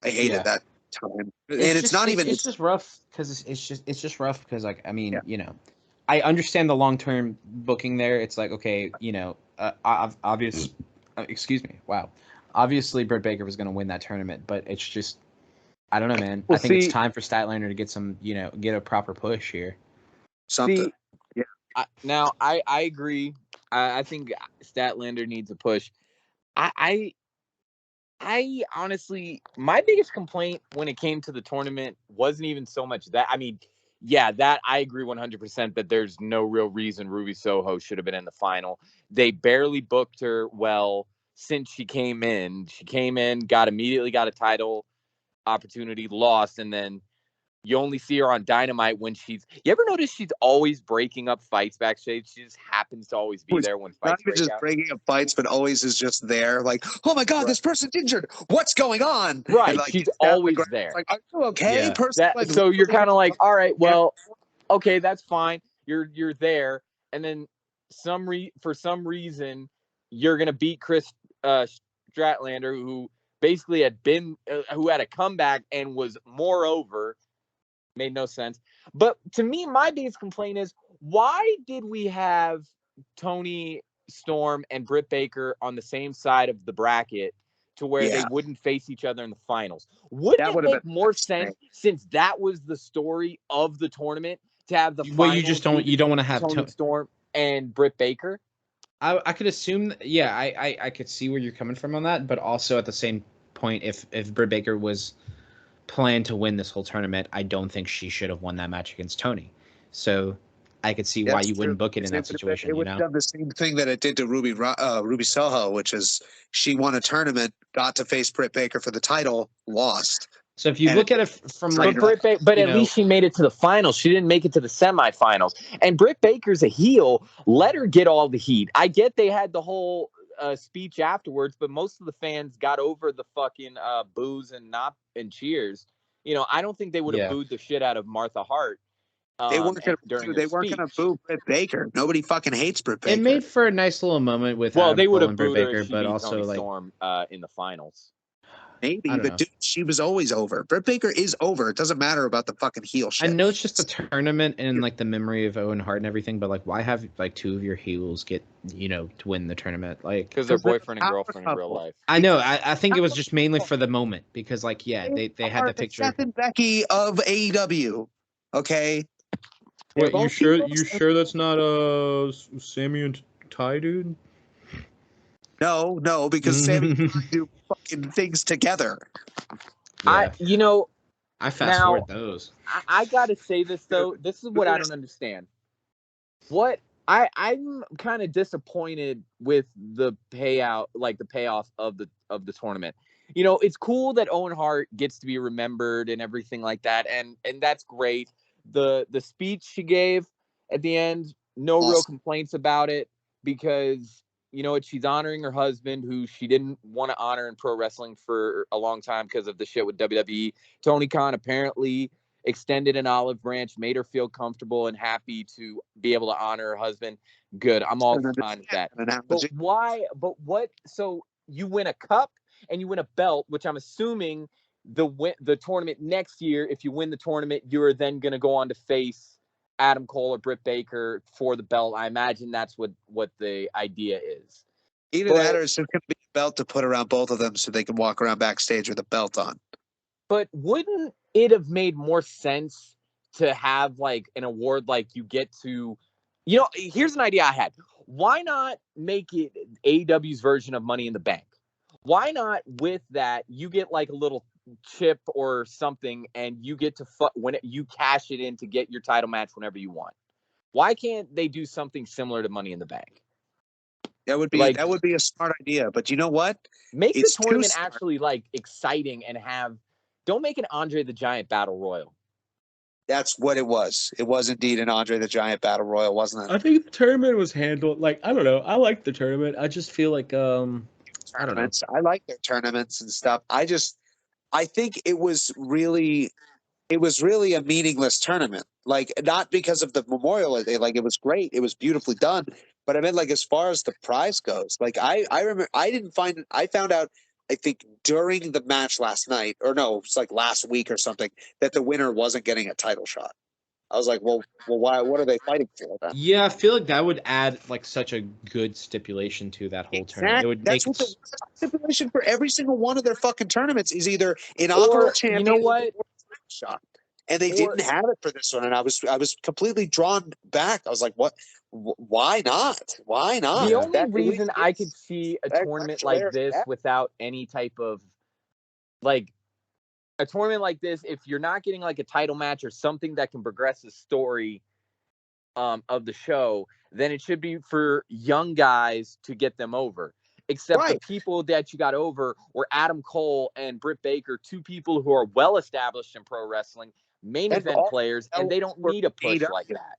hated that time. It's just rough because it's just rough because like I mean I understand the long-term booking there. It's like okay obviously Britt Baker was going to win that tournament, but it's just I don't know, man. I think it's time for Statlander to get some get a proper push here. Something. Now I agree. I think Statlander needs a push. I I honestly, my biggest complaint when it came to the tournament wasn't even so much that. I mean, yeah, that I agree 100% that there's no real reason Ruby Soho should have been in the final. They barely booked her well since she came in. She came in, immediately got a title opportunity, lost, and then you only see her on Dynamite when she's. You ever notice she's always breaking up fights backstage? She just happens to always be there when fights not even break just out. breaking up fights, but always is just there. Like, oh my god, this person's injured. What's going on? Right, and, like, she's always there. Like, are you okay? Yeah. Person, like, so you're kind of like, all right, well, okay, that's fine. You're there, and then for some reason you're gonna beat Chris Statlander, who basically who had a comeback and was moreover. Made no sense. But to me, my biggest complaint is, why did we have Toni Storm and Britt Baker on the same side of the bracket to where they wouldn't face each other in the finals? Wouldn't it make more sense, since that was the story of the tournament, to have the finals? You don't want to have Toni Storm and Britt Baker? I could assume, yeah, I could see where you're coming from on that, but also at the same point, if Britt Baker was planned to win this whole tournament, I don't think she should have won that match against Toni. So I could see why you wouldn't book it in that situation. It would have done the same thing that it did to Ruby Soho, which is she won a tournament, got to face Britt Baker for the title, lost. So if you look at it from like, but at least she made it to the finals. She didn't make it to the semifinals. And Britt Baker's a heel. Let her get all the heat. I get they had the whole speech afterwards, but most of the fans got over the fucking boos and cheers. You know, I don't think they would have booed the shit out of Martha Hart. They weren't gonna boo Britt Baker. Nobody fucking hates Britt Baker. It made for a nice little moment with they would have booed Britt Baker, but also Toni like Storm in the finals. Maybe, but dude, she was always over. Britt Baker is over. It doesn't matter about the fucking heel shit. I know it's just a tournament and like the memory of Owen Hart and everything, but like, why have like two of your heels get, to win the tournament? Like, because they're boyfriend and girlfriend in real life. I know. I think it was just mainly for the moment because, like, yeah, they had the picture. Seth and Becky of AEW. Okay. What, you sure that's not Sammy and Ty, dude? No, because Sammy do fucking things together. Yeah. I fast forward those. I gotta say this though. This is what I don't understand. What I'm kind of disappointed with the payout, like the payoff of the tournament. It's cool that Owen Hart gets to be remembered and everything like that, and that's great. The speech she gave at the end, no real complaints about it, because she's honoring her husband, who she didn't want to honor in pro wrestling for a long time because of the shit with WWE. Tony Khan apparently extended an olive branch, made her feel comfortable and happy to be able to honor her husband. Good. I'm all fine with that. But why? But what? So you win a cup and you win a belt, which I'm assuming the tournament next year, if you win the tournament, you're then going to go on to face Adam Cole or Britt Baker for the belt. I imagine that's what the idea is. Either that, or it's just going to be a belt to put around both of them so they can walk around backstage with a belt on. But wouldn't it have made more sense to have like an award, like you get to, here's an idea I had. Why not make it AEW's version of Money in the Bank? Why not with that you get like a little chip or something, and you get to when you cash it in to get your title match whenever you want? Why can't they do something similar to Money in the Bank? That would be a smart idea, but you know what? Make the tournament actually like exciting and don't make an Andre the Giant Battle Royal. That's what it was. It was indeed an Andre the Giant Battle Royal, wasn't it? I think the tournament was handled like, I don't know. I like the tournament. I just feel like I don't know. I like their tournaments and stuff. I think it was really a meaningless tournament. Like, not because of the Memorial Day. Like, it was great. It was beautifully done. But I mean, like, as far as the prize goes, like, I remember I found out, I think, during the match last night, or no, it's like last week or something, that the winner wasn't getting a title shot. I was like, well, why? What are they fighting for then? Yeah, I feel like that would add like such a good stipulation to that whole tournament. It would That's what the stipulation for every single one of their fucking tournaments is either inaugural champion or shot. And they didn't have it for this one, and I was completely drawn back. I was like, what? Why not? Why not? The only reason I could see a tournament like this without any type of like a tournament like this, if you're not getting like a title match or something that can progress the story of the show, then it should be for young guys to get them over. Except the people that you got over were Adam Cole and Britt Baker, two people who are well established in pro wrestling, main event players, and they don't need a push like that.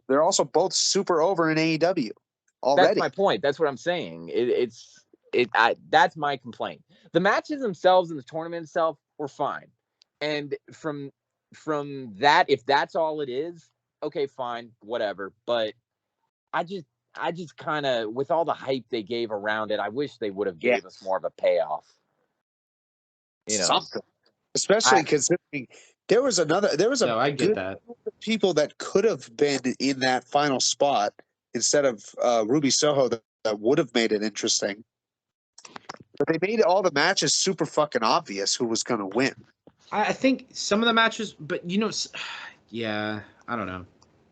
They're also both super over in AEW already. That's my point. That's what I'm saying. That's my complaint. The matches themselves and the tournament itself were fine, and from that, if that's all it is, okay, fine, whatever. But I just kind of, with all the hype they gave around it, I wish they would have gave us more of a payoff. You know, something, especially considering there was a good people that could have been in that final spot instead of Ruby Soho that would have made it interesting. But they made all the matches super fucking obvious who was going to win. I think some of the matches, but yeah, I don't know,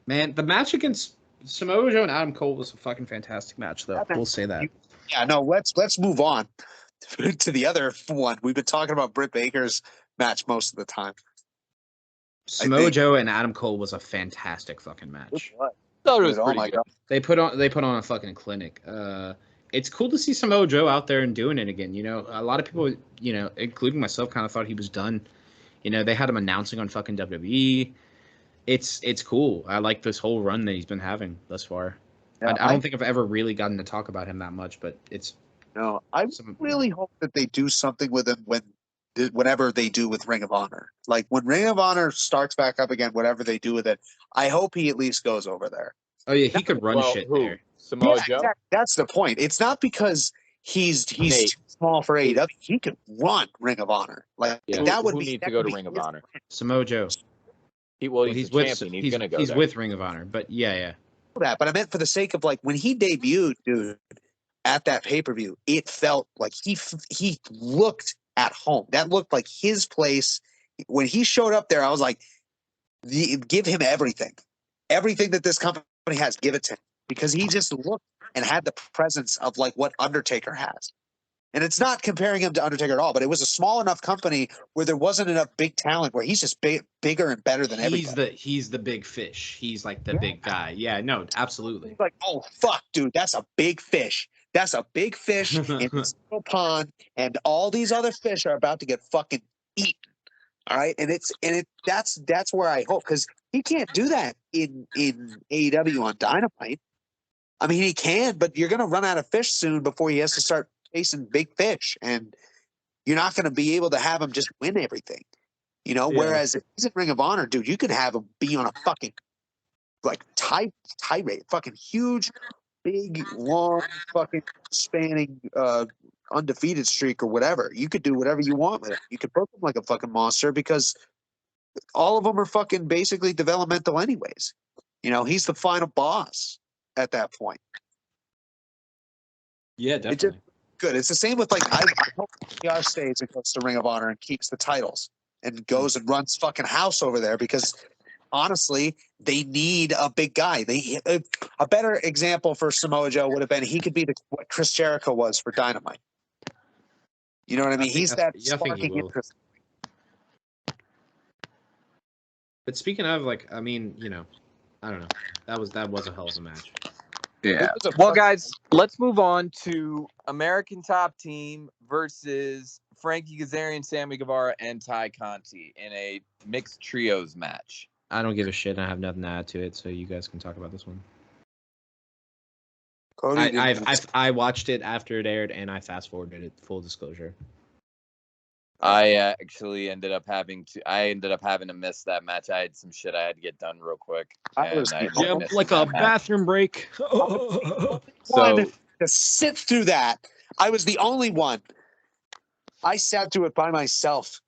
man. The match against Samoa Joe and Adam Cole was a fucking fantastic match, though. We'll say that. Yeah, no, let's move on to the other one. We've been talking about Britt Baker's match most of the time. Samoa Joe and Adam Cole was a fantastic fucking match. Thought it was pretty good. They put on a fucking clinic. It's cool to see Samoa Joe out there and doing it again. You know, a lot of people, you know, including myself, kind of thought he was done. You know, they had him announcing on fucking WWE. It's cool. I like this whole run that he's been having thus far. Yeah, I don't think I've ever really gotten to talk about him that much, but it's. No, I really hope that they do something with him whenever they do with Ring of Honor. Like when Ring of Honor starts back up again, whatever they do with it, I hope he at least goes over there. Oh yeah, he could run shit there. Samoa Joe. Exactly. That's the point. It's not because he's too small for AEW. He could run Ring of Honor. Like that would who needs to go to Ring of Honor? Samoa Joe. He's with champion. He's gonna go. He's with Ring of Honor, but yeah. That, but I meant for the sake of like when he debuted, dude, at that pay-per-view, it felt like he looked at home. That looked like his place. When he showed up there, I was like, give him everything that this company has. Give it to him, because he just looked and had the presence of like what Undertaker has. And it's not comparing him to Undertaker at all, but it was a small enough company where there wasn't enough big talent where he's just bigger and better than everybody. He's the big fish. He's like the big guy. Yeah, no, absolutely. He's like, oh, fuck, dude, that's a big fish. That's a big fish in this little pond, and all these other fish are about to get fucking eaten. All right, and that's where I hope, because he can't do that in AEW on Dynamite. I mean, he can, but you're going to run out of fish soon before he has to start chasing big fish, and you're not going to be able to have him just win everything, you know. Yeah. Whereas if he's in Ring of Honor, dude, you could have him be on a fucking like tirade, fucking huge, big, long, fucking spanning undefeated streak or whatever. You could do whatever you want with it. You could book him like a fucking monster, because all of them are fucking basically developmental anyways. You know, he's the final boss at that point. Yeah, definitely. Good. It's the same with like I hope PR stays and goes to Ring of Honor and keeps the titles and goes and runs fucking house over there, because honestly, they need a big guy. A better example for Samoa Joe would have been he could be what Chris Jericho was for Dynamite. You know what I mean? He's that sparking interest. But speaking of, like, I mean, you know, I don't know. That was a hell of a match. Yeah. Well, guys, let's move on to American Top Team versus Frankie Kazarian, Sammy Guevara, and Ty Conti in a mixed trios match. I don't give a shit. I have nothing to add to it, so you guys can talk about this one. I watched it after it aired, and I fast forwarded it. Full disclosure. I actually ended up having to miss that match. I had some shit I had to get done real quick. Like a bathroom break. So to sit through that, I was the only one. I sat through it by myself.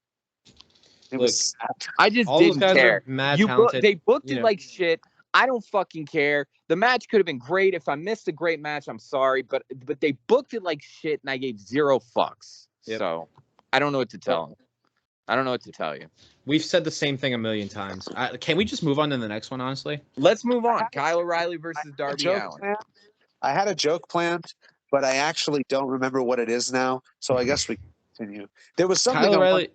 I just didn't care. They booked it like shit. I don't fucking care. The match could have been great. If I missed a great match, I'm sorry, but they booked it like shit, and I gave zero fucks. Yep. So I don't know what to tell them. I don't know what to tell you. We've said the same thing a million times. Can we just move on to the next one, honestly? Let's move on. Kyle O'Reilly versus Darby Allin. I had a joke planned, but I actually don't remember what it is now. So I guess we continue. There was something Kyle I O'Reilly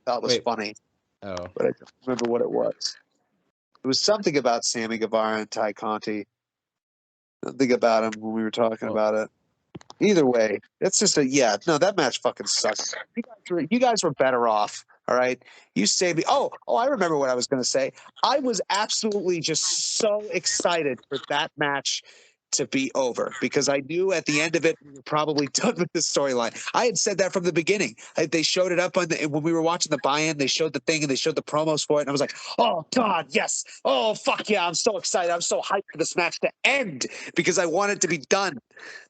thought was funny, Oh, but I don't remember what it was. It was something about Sammy Guevara and Ty Conti. Something about him when we were talking about it. Either way, it's just that match fucking sucks. You guys were better off. All right. You saved me. Oh, I remember what I was going to say. I was absolutely just so excited for that match to be over because I knew at the end of it we were probably done with the storyline. I had said that from the beginning. They showed it up when we were watching the buy-in. They showed the thing and they showed the promos for it, and I was like, "Oh God, yes! Oh fuck yeah! I'm so excited! I'm so hyped for this match to end because I want it to be done."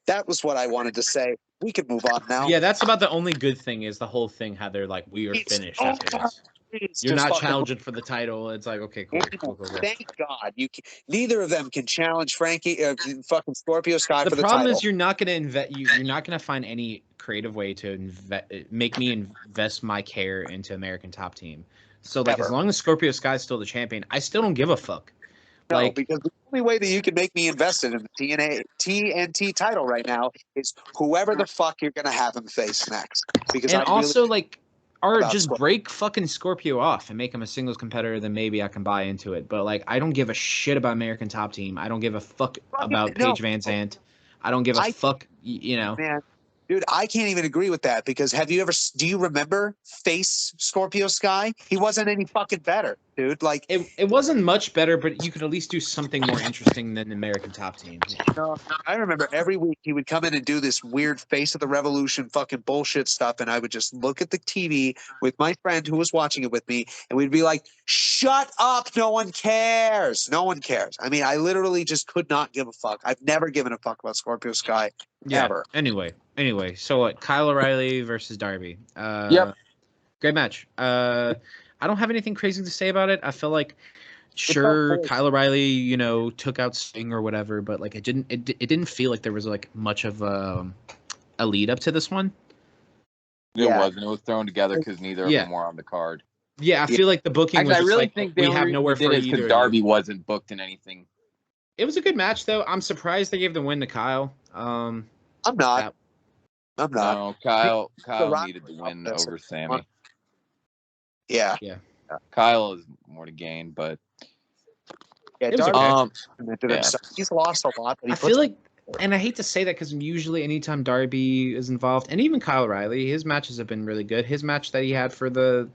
That was what I wanted to say. We can move on now. Yeah, that's about the only good thing is the whole thing how they're like, we are finished after this. You're not challenging for the title. It's like, okay, cool. Thank God. Neither of them can challenge Frankie, fucking Scorpio Sky for the title. The problem is you're not going to you're not going to find any creative way to make me invest my care into American Top Team. So like, as long as Scorpio Sky is still the champion, I still don't give a fuck. No, because the only way that you can make me invested in the TNT title right now is whoever the fuck you're going to have him face next. Because break fucking Scorpio off and make him a singles competitor, then maybe I can buy into it. But like, I don't give a shit about American Top Team. I don't give a fuck about Paige Van Zandt. I don't give a fuck, Man, dude, I can't even agree with that because do you remember face Scorpio Sky? He wasn't any fucking better, dude. Like it wasn't much better, but you could at least do something more interesting than American Top Team. No, I remember every week he would come in and do this weird Face of the Revolution fucking bullshit stuff, and I would just look at the TV with my friend who was watching it with me, and we'd be like, "Shut up! No one cares. No one cares." I mean, I literally just could not give a fuck. I've never given a fuck about Scorpio Sky ever. Anyway, so what? Kyle O'Reilly versus Darby. Yep. Great match. I don't have anything crazy to say about it. I feel like Kyle O'Reilly, took out Sting or whatever, but like it didn't feel like there was like much of a lead up to this one. It wasn't. It was thrown together because neither of them were on the card. Yeah, I feel like the booking was just like, think we have nowhere for either. Because Darby wasn't booked in anything. It was a good match though. I'm surprised they gave the win to Kyle. I'm not. No, Kyle needed the win over Sammy. Yeah. Kyle has more to gain, but Darby, he's lost a lot. But I feel like, and I hate to say that because usually anytime Darby is involved, and even Kyle O'Reilly, his matches have been really good. His match that he had for the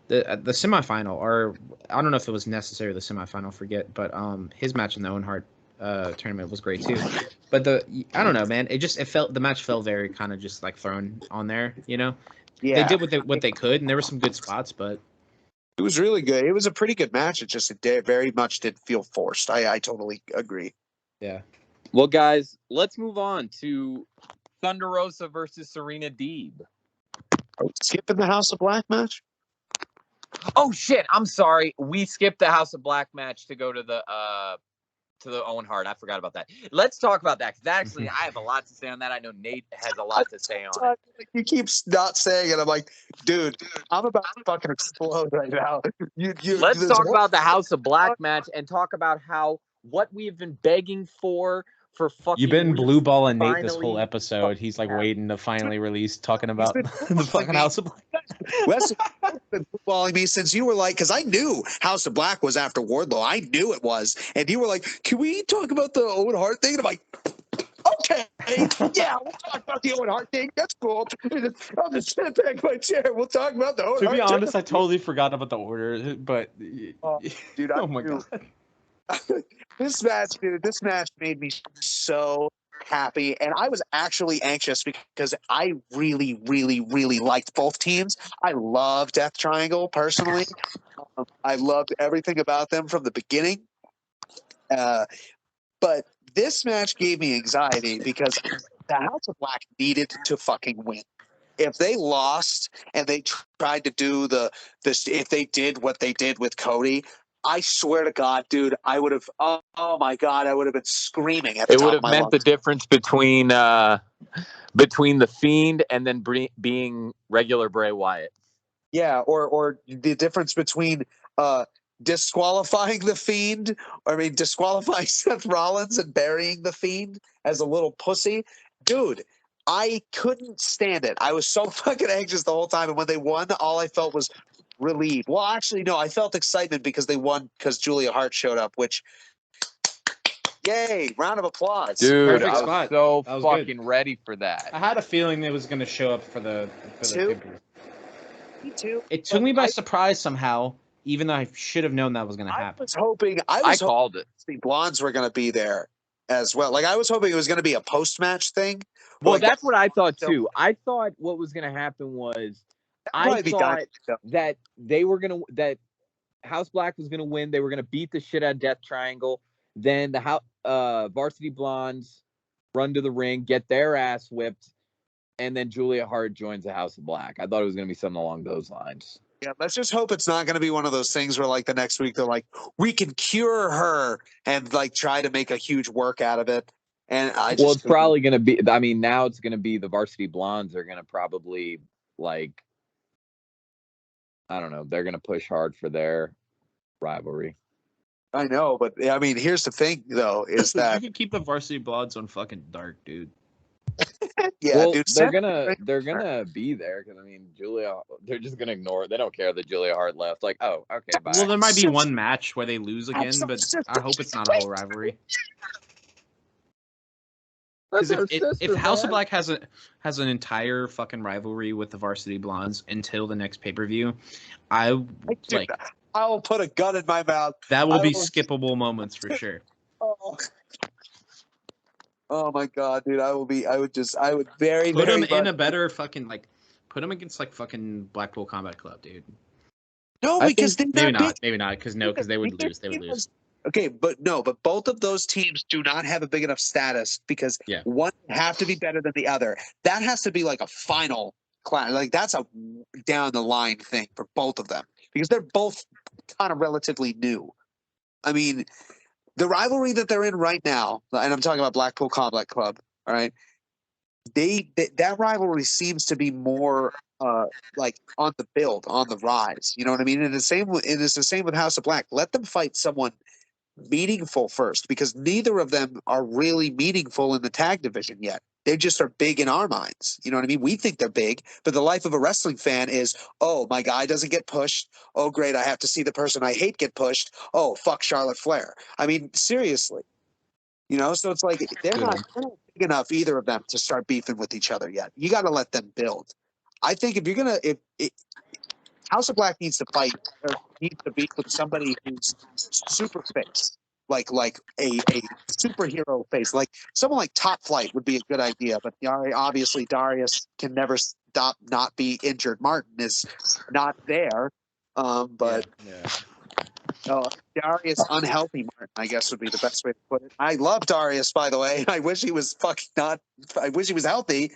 semifinal, or I don't know if it was necessarily the semifinal, forget, but his match in the Owen Hart tournament was great too. But I don't know, man. The match felt very kind of just like thrown on there, Yeah. They did what they could, and there were some good spots, but it was really good. It was a pretty good match. It just very much did feel forced. I totally agree. Yeah. Well, guys, let's move on to Thunder Rosa versus Serena Deeb. Are we skipping the House of Black match? Oh shit! I'm sorry. We skipped the House of Black match to go to the Owen Hart. I forgot about that. Let's talk about that because actually I have a lot to say on that. I know Nate has a lot to say on it. You keep not saying it. I'm like, dude, I'm about to fucking explode right now. Let's talk about the House of Black match and talk about what we've been begging for fucking. You've been blue balling Nate this whole episode. He's like waiting to finally release talking about the fucking House of Black. Wes has been blue balling me since you were like, because I knew House of Black was after Wardlow. I knew it was, and you were like, "Can we talk about the Owen Hart thing?" And I'm like, "Okay, yeah, we'll talk about the Owen Hart thing. That's cool." I'll just sit back in my chair. We'll talk about the Owen Hart. To be honest, I totally forgot about the order, but dude, oh my god. This match made me so happy, and I was actually anxious because I really, really, really liked both teams. I love Death Triangle personally. I loved everything about them from the beginning. But this match gave me anxiety because the House of Black needed to fucking win. If they lost and they tried to do if they did what they did with Cody, I swear to God, dude, I would have. Oh my God, I would have been screaming at the top of my lungs. It would have meant the difference between the Fiend and then being regular Bray Wyatt. Yeah, or the difference between disqualifying the Fiend, disqualifying Seth Rollins and burying the Fiend as a little pussy, dude. I couldn't stand it. I was so fucking anxious the whole time, and when they won, all I felt was relief. Well, actually, no, I felt excitement because they won because Julia Hart showed up, which, yay, round of applause. Dude, I was so fucking ready for that. I had a feeling it was going to show up for the Me too. It took me by surprise somehow, even though I should have known that was going to happen. I called it. The Blondes were going to be there as well. Like, I was hoping it was going to be a post-match thing. Well, like, that's what I thought too. I thought what was going to happen was I thought that they were going to that House Black was going to win. They were going to beat the shit out of Death Triangle. Then the Varsity Blondes run to the ring, get their ass whipped, and then Julia Hart joins the House of Black. I thought it was going to be something along those lines. Yeah, let's just hope it's not going to be one of those things where, like, the next week they're like, we can cure her and, like, try to make a huge work out of it. And it's probably going to be, I mean, now it's going to be the Varsity Blondes are going to probably, like, I don't know, they're going to push hard for their rivalry. I know, but I mean, here's the thing, though, is that you can keep the Varsity Blondes on fucking dark, dude. Yeah, well, dude, they're gonna be there because I mean, they're just gonna ignore it. They don't care that Julia Hart left. Like, oh, okay, bye. Well, there might be one match where they lose again, but I hope it's not a whole rivalry. Because if House of Black has an entire fucking rivalry with the Varsity Blondes until the next pay-per-view, I'll put a gun in my mouth. That will be skippable moments for sure. Oh my god, dude! I would very put him in a better fucking put him against like fucking Blackpool Combat Club, dude. No, because maybe not because they would lose. They would lose. Okay, but both of those teams do not have a big enough status because one have to be better than the other. That has to be like a final class. Like that's a down the line thing for both of them because they're both kind of relatively new. I mean, the rivalry that they're in right now, and I'm talking about Blackpool Combat Club, all right? That rivalry seems to be more like on the build, on the rise. You know what I mean? And it's the same with House of Black. Let them fight someone meaningful first, because neither of them are really meaningful in the tag division yet. They just are big in our minds. You know what I mean? We think they're big, but the life of a wrestling fan is, oh, my guy doesn't get pushed. Oh, great, I have to see the person I hate get pushed. Oh, fuck Charlotte Flair. I mean, seriously. You know, so it's like they're not big enough, either of them, to start beefing with each other yet. You got to let them build. I think if you're going to – House of Black needs to fight or needs to beef with somebody who's super face. Like a superhero face, like someone like Top Flight would be a good idea. But obviously Darius can never stop not be injured. Martin is not there, but Darius unhealthy Martin, I guess, would be the best way to put it. I love Darius, by the way. I wish he was I wish he was healthy.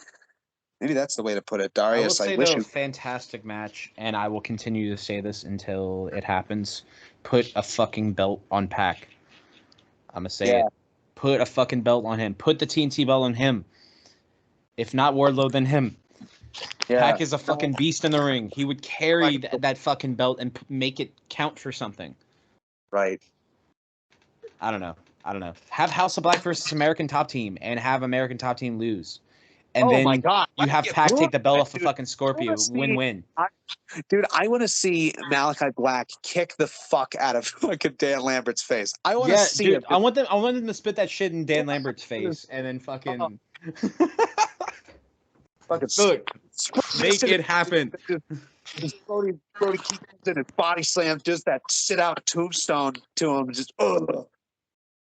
Maybe that's the way to put it. Darius, I wish fantastic match, and I will continue to say this until it happens. Put a fucking belt on Pac. I'm going to say it. Put a fucking belt on him. Put the TNT belt on him. If not Wardlow, then him. Yeah. Pac is a fucking beast in the ring. He would carry that fucking belt and make it count for something. Right. I don't know. Have House of Black versus American Top Team and have American Top Team lose. And then my God. You have Pac take the belt off of fucking Scorpio. Win-win. Dude, I want to see Malachi Black kick the fuck out of fucking Dan Lambert's face. I want to see it. I want them to spit that shit in Dan Lambert's face and then fucking make it happen. Brody keeps in and body slam, just that sit out tombstone to him. Just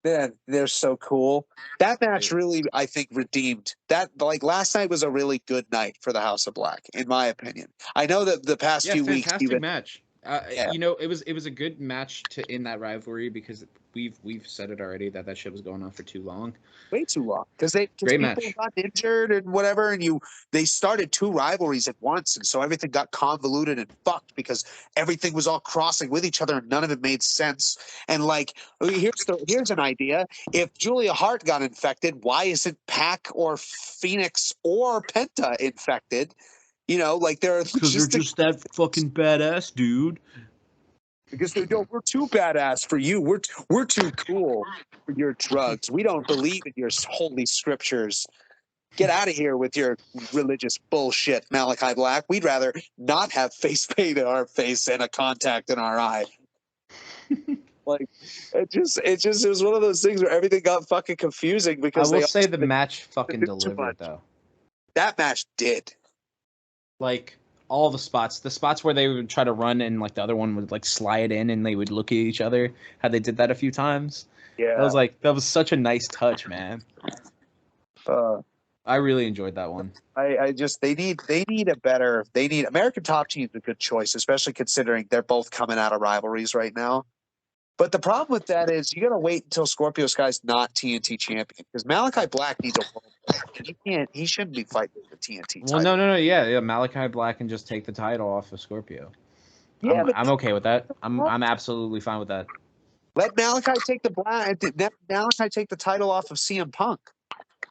Man, they're so cool. That match really, I think, redeemed that. Like last night was a really good night for the House of Black, in my opinion. I know that the past few weeks, fantastic match. You know, it was a good match to end that rivalry because we've said it already that shit was going on for too long. Way too long because people got injured and whatever, and they started two rivalries at once, and so everything got convoluted and fucked because everything was all crossing with each other and none of it made sense. And like, here's an idea: if Julia Hart got infected, why isn't Pac or Phoenix or Penta infected? You know, like because they're just that fucking badass, dude. Because we're too badass for you. We're too cool for your drugs. We don't believe in your holy scriptures. Get out of here with your religious bullshit, Malachi Black. We'd rather not have face paint in our face and a contact in our eye. Like, it was one of those things where everything got fucking confusing because I will say the match fucking delivered though. That match did. Like all the spots where they would try to run and like the other one would like slide in and they would look at each other. How they did that a few times. Yeah, that was such a nice touch, man. I really enjoyed that one. They need American Top Team's a good choice, especially considering they're both coming out of rivalries right now. But the problem with that is you got to wait until Scorpio Sky's not TNT champion because Malachi Black needs a world. He shouldn't be fighting the TNT title. Well, no, yeah. Malachi Black can just take the title off of Scorpio. Yeah, I'm okay with that. I'm absolutely fine with that. Let Malachi take the title off of CM Punk.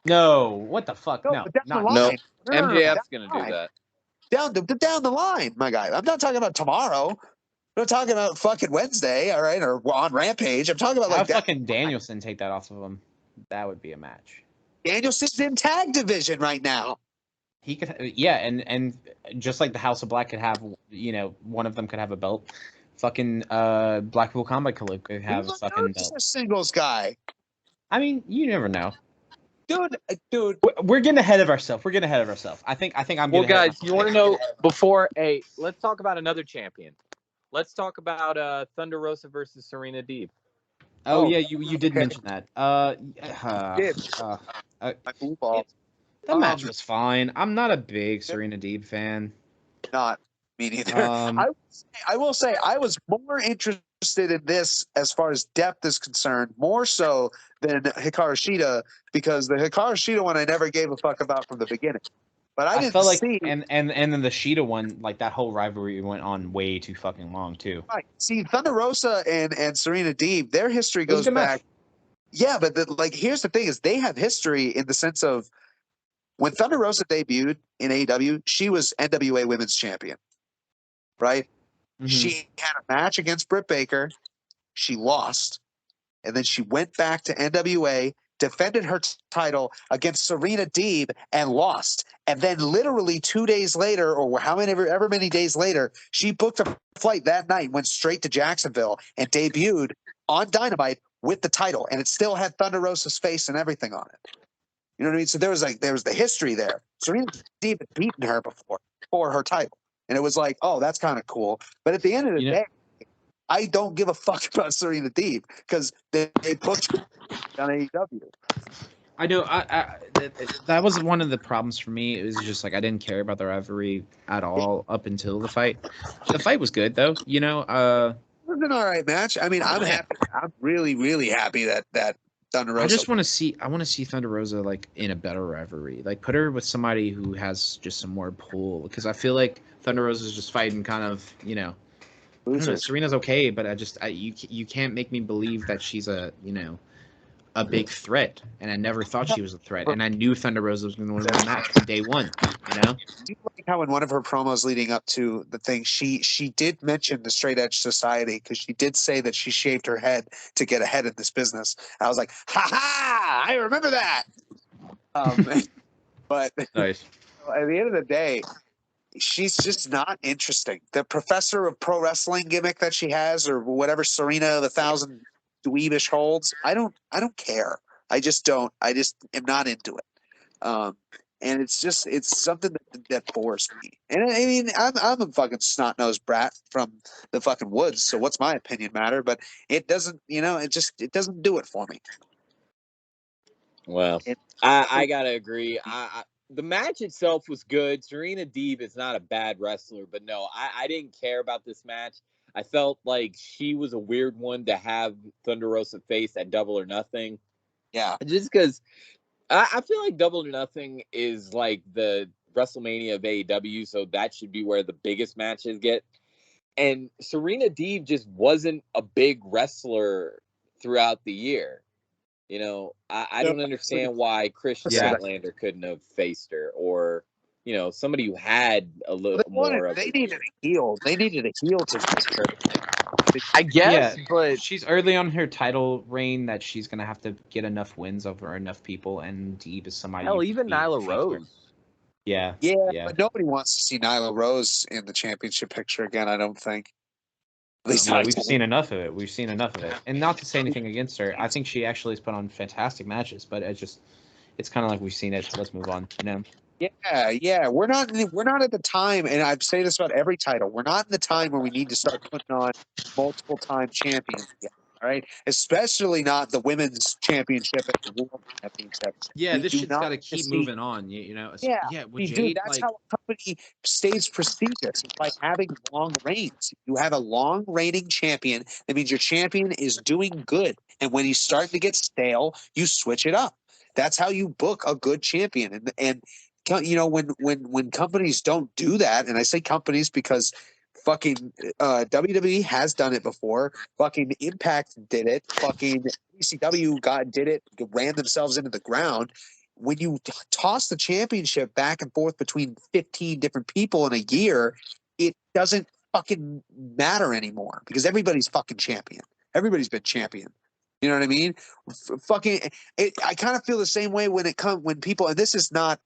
No, what the fuck? No. MJF's gonna do that. Down the line, my guy. I'm not talking about tomorrow. I'm not talking about fucking Wednesday, all right, or on Rampage. I'm talking about like fucking Danielson take that off of him. That would be a match. Danielson's in tag division right now. He could, yeah, and just like the House of Black could have, one of them could have a belt. Fucking Blackpool Combat Club could have a fucking belt. A singles guy. I mean, you never know. Dude, we're getting ahead of ourselves. I think I'm. Well, guys, you want to know before? Hey, let's talk about another champion. Let's talk about Thunder Rosa versus Serena Deeb. Oh yeah, you did mention that. The match was fine. I'm not a big Serena Deeb fan. Not me neither. I will say I was more interested in this as far as depth is concerned, more so than Hikaru Shida, because the Hikaru Shida one I never gave a fuck about from the beginning. But I didn't see, and then the Shida one, like that whole rivalry went on way too fucking long too. Right. See, Thunder Rosa and Serena Deeb, their history goes back. Match. Yeah, but here's the thing: is they have history in the sense of when Thunder Rosa debuted in AEW, she was NWA Women's Champion, right? Mm-hmm. She had a match against Britt Baker, she lost, and then she went back to NWA. Defended her title against Serena Deeb and lost. And then literally 2 days later, or however many days later, she booked a flight that night, went straight to Jacksonville and debuted on Dynamite with the title. And it still had Thunder Rosa's face and everything on it. You know what I mean? So there was the history there. Serena Deeb had beaten her before for her title. And it was like, oh, that's kind of cool. But at the end of the day, I don't give a fuck about Serena Deeb because they booked on AEW. I know. That was one of the problems for me. It was just like I didn't care about the rivalry at all up until the fight. The fight was good though. It was an all right match. I mean, I'm happy. I'm really, really happy that Thunder Rosa. I want to see Thunder Rosa like in a better rivalry. Like put her with somebody who has just some more pull. Because I feel like Thunder Rosa is just fighting kind of Serena's okay, but you can't make me believe that she's a big threat, and I never thought she was a threat, and I knew Thunder Rosa was going to win the match from day one. Do you like how in one of her promos leading up to the thing, she did mention the Straight Edge Society because she did say that she shaved her head to get ahead in this business. I was like, ha ha! I remember that. But nice. At the end of the day, she's just not interesting. The Professor of Pro Wrestling gimmick that she has, or whatever Serena the Thousand Dweebish holds, I don't care. I just don't. I just am not into it. And it's something that bores me. And I mean, I'm a fucking snot-nosed brat from the fucking woods, so what's my opinion matter? But it doesn't, it doesn't do it for me. Well, I gotta agree. The match itself was good. Serena Deeb is not a bad wrestler, but no, I didn't care about this match. I felt like she was a weird one to have Thunder Rosa face at Double or Nothing. Yeah. Just because I feel like Double or Nothing is like the WrestleMania of AEW, so that should be where the biggest matches get. And Serena Deeb just wasn't a big wrestler throughout the year. I don't understand why Chris Statlander couldn't have faced her, or somebody who had a little more of. They needed a heel. They needed a heel to face her. I guess, but she's early on her title reign that she's gonna have to get enough wins over enough people, and Deeb is somebody. Hell, even Nyla Rose. Yeah, but nobody wants to see Nyla Rose in the championship picture again. I don't think. At least we've seen enough of it. And not to say anything against her, I think she actually has put on fantastic matches. But it's kind of like we've seen it. Let's move on. Yeah. We're not at the time, and I've said this about every title. We're not in the time where we need to start putting on multiple time champions yet. All right, especially not the women's championship and the world championship. Yeah, this shit's got to keep moving on. Yeah. Dude, that's how a company stays prestigious by having long reigns. You have a long reigning champion. That means your champion is doing good, and when he's starting to get stale, you switch it up. That's how you book a good champion. And when companies don't do that, and I say companies because fucking WWE has done it before. Fucking Impact did it. Fucking ECW did it. Ran themselves into the ground. When you toss the championship back and forth between 15 different people in a year, it doesn't fucking matter anymore because everybody's fucking champion. Everybody's been champion. You know what I mean? I kind of feel the same way when people, and this is not.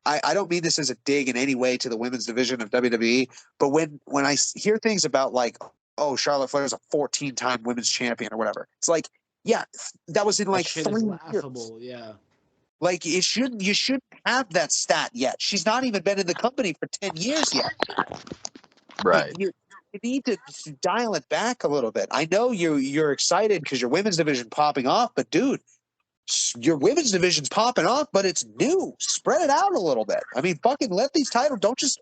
I don't mean this as a dig in any way to the women's division of WWE, but when I hear things about like, oh, Charlotte Flair is a 14-time women's champion or whatever, it's like, yeah, that was in like 3 years. Laughable, yeah. Like you shouldn't have that stat yet. She's not even been in the company for 10 years yet. Right. You need to dial it back a little bit. I know you're excited because your women's division popping off, but dude, your women's division's popping off, but it's new. Spread it out a little bit. I mean, fucking let these titles, don't just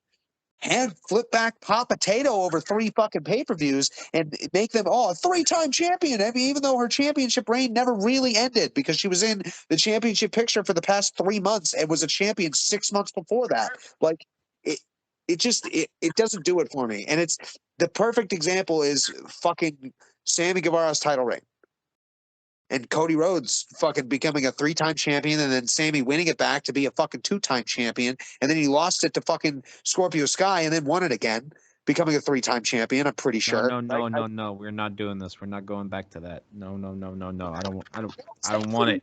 hand flip back pop potato over 3 fucking pay-per-views and make them all a 3-time champion. I mean, even though her championship reign never really ended because she was in the championship picture for the past 3 months and was a champion 6 months before that. Like it doesn't do it for me. And it's the perfect example is fucking Sammy Guevara's title reign. And Cody Rhodes fucking becoming a 3-time champion and then Sammy winning it back to be a fucking 2-time champion. And then he lost it to fucking Scorpio Sky and then won it again, becoming a 3-time champion. I'm pretty sure. No. We're not doing this. We're not going back to that. No. I don't want it.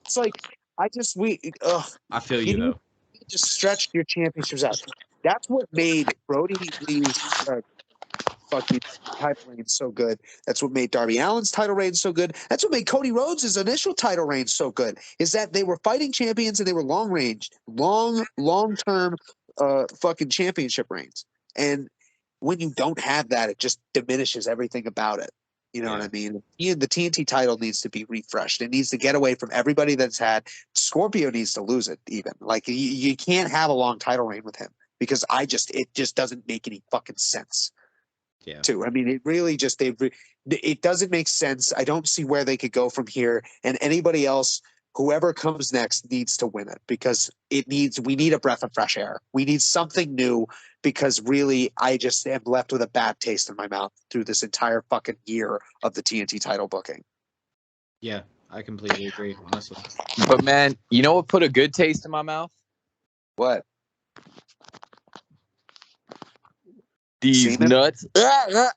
It's like, I feel you though. You just stretched your championships out. That's what made Brody Lee's fucking title reign so good. That's what made Darby Allin's title reign so good. That's what made Cody Rhodes' initial title reign so good. Is that they were fighting champions and they were long-term fucking championship reigns. And when you don't have that, it just diminishes everything about it. You know what I mean? The TNT title needs to be refreshed. It needs to get away from everybody that's had. Scorpio needs to lose it even. Like you can't have a long title reign with him because it just doesn't make any fucking sense. Yeah. Too. I mean, it really just it doesn't make sense. I don't see where they could go from here. And anybody else, whoever comes next, needs to win it because we need a breath of fresh air. We need something new because really, I just am left with a bad taste in my mouth through this entire fucking year of the TNT title booking. Yeah, I completely agree, honestly. But man, you know what put a good taste in my mouth? What? These nuts.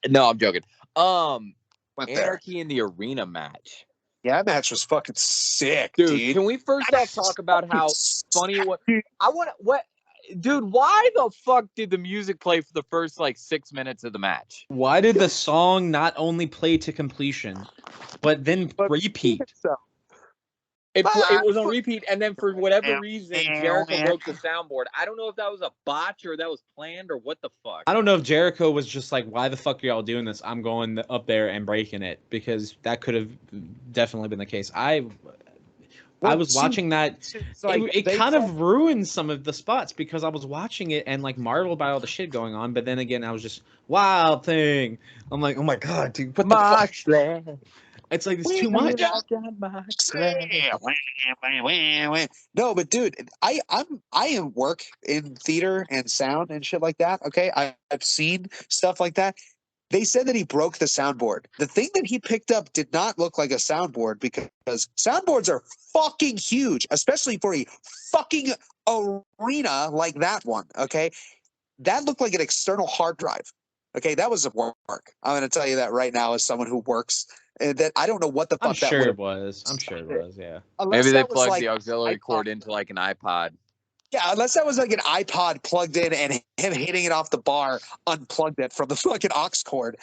No, I'm joking. Anarchy in the Arena match. Yeah, that match was fucking sick, dude. Can we first off talk about how funny it was? Dude, why the fuck did the music play for the first like 6 minutes of the match? Why did the song not only play to completion, but then repeat? It was on repeat, and then for whatever reason, Jericho broke the soundboard. I don't know if that was a botch or that was planned or what the fuck. I don't know if Jericho was just like, why the fuck are y'all doing this? I'm going up there and breaking it, because that could have definitely been the case. I was watching that. It kind of ruined some of the spots because I was watching it and like marveled by all the shit going on, but then again, I was just Wild Thing. I'm like, oh my god, dude, what the fuck? It's like it's too much. No, but dude, I am work in theater and sound and shit like that. Okay, I've seen stuff like that. They said that he broke the soundboard. The thing that he picked up did not look like a soundboard because soundboards are fucking huge, especially for a fucking arena like that one. Okay, that looked like an external hard drive. Okay, that was a work. I'm going to tell you that right now as someone who works. That I don't know what the fuck that was. I'm sure it was. Yeah. Maybe they plugged the auxiliary cord into like an iPod. Yeah, unless that was like an iPod plugged in and him hitting it off the bar unplugged it from the fucking aux cord.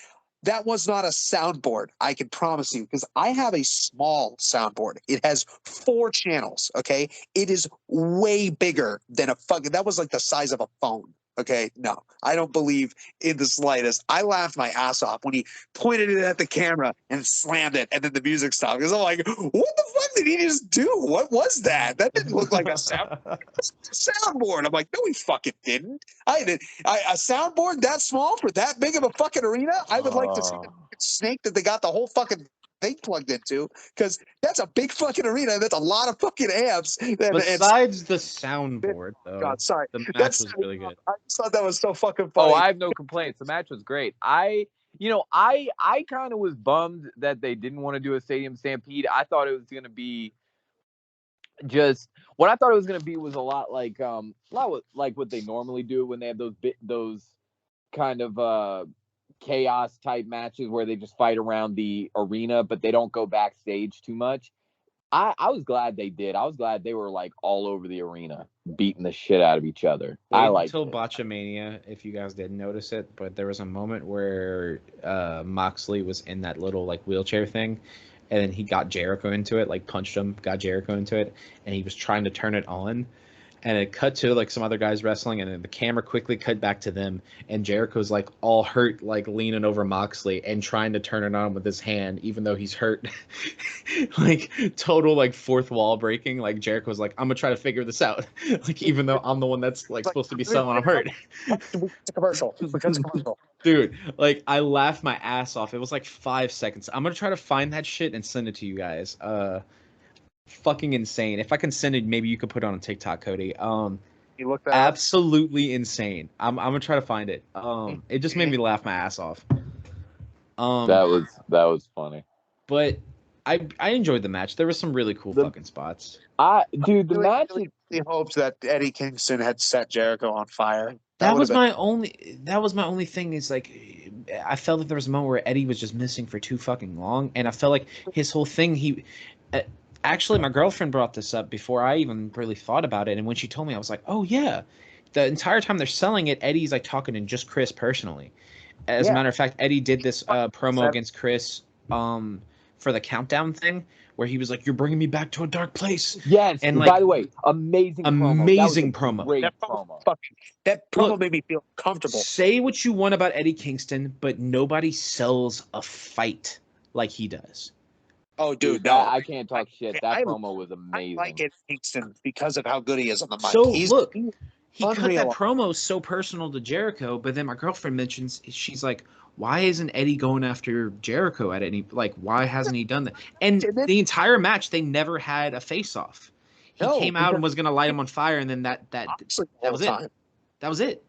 That was not a soundboard, I can promise you, because I have a small soundboard. It has 4 channels, okay? It is way bigger than a fucking, that was like the size of a phone. Okay, no, I don't believe in the slightest. I laughed my ass off when he pointed it at the camera and slammed it, and then the music stopped. Because I'm like, what the fuck did he just do? What was that? That didn't look like a soundboard. I'm like, no, he fucking didn't. A soundboard that small for that big of a fucking arena? I would like to see the snake that they got the whole fucking thing plugged into, because that's a big fucking arena. That's a lot of fucking amps. Besides the soundboard, though, God, sorry, the match was really good. I just thought that was so fucking funny. Oh, I have no complaints. The match was great. I kind of was bummed that they didn't want to do a Stadium Stampede. I thought it was going to be just what I thought it was going to be was a lot like what they normally do when they have those kind of chaos type matches where they just fight around the arena, but they don't go backstage too much. I was glad they did. I was glad they were like all over the arena, beating the shit out of each other. I liked until Botchamania, if you guys didn't notice it, but there was a moment where Moxley was in that little like wheelchair thing, and then he got Jericho into it, like punched him, got Jericho into it, and he was trying to turn it on. And it cut to like some other guys wrestling, and then the camera quickly cut back to them, and Jericho's like all hurt, like leaning over Moxley and trying to turn it on with his hand, even though he's hurt. Like total like fourth wall breaking. Like Jericho's like, I'm gonna try to figure this out. Like even though I'm the one that's like supposed to be selling, I'm hurt. It's a commercial. Dude, like I laughed my ass off. It was like 5 seconds. I'm gonna try to find that shit and send it to you guys. Fucking insane. If I can send it, maybe you could put it on TikTok, Cody. You look that absolutely insane. I'm gonna try to find it. It just made me laugh my ass off. That was funny. But I enjoyed the match. There was some really cool fucking spots. The match. Really hoped that Eddie Kingston had set Jericho on fire. That was my only thing. Is like I felt that there was a moment where Eddie was just missing for too fucking long, and I felt like his whole thing actually, my girlfriend brought this up before I even really thought about it, and when she told me, I was like, "Oh yeah." The entire time they're selling it, Eddie's like talking to just Chris personally. As a matter of fact, Eddie did this promo against Chris for the countdown thing, where he was like, "You're bringing me back to a dark place." Yes, and by the way, amazing promo. Great promo. That promo made me feel comfortable. Say what you want about Eddie Kingston, but nobody sells a fight like he does. Oh, dude, no. I can't talk shit. That promo was amazing. I like Eddie Kingston because of how good he is on the mic. So, look, he cut that promo so personal to Jericho, but then my girlfriend mentions, she's like, why isn't Eddie going after Jericho at any, like, why hasn't he done that? And the entire match, they never had a face-off. He came out and was going to light him on fire, and then that was it. That was it.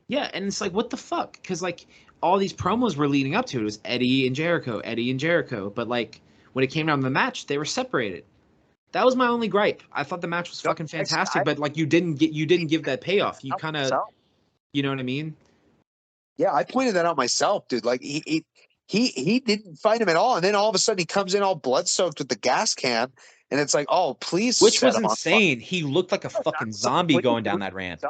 Yeah, and it's like, what the fuck? Because, like, all these promos were leading up to it. It was Eddie and Jericho. But, like, when it came down to the match, they were separated. That was my only gripe. I thought the match was fucking fantastic, but like you didn't give that payoff. You kind of, you know what I mean? Yeah, I pointed that out myself, dude. Like he didn't fight him at all, and then all of a sudden he comes in all blood soaked with the gas can, and it's like, oh, please. Which was insane. He looked like a fucking zombie going down that ramp.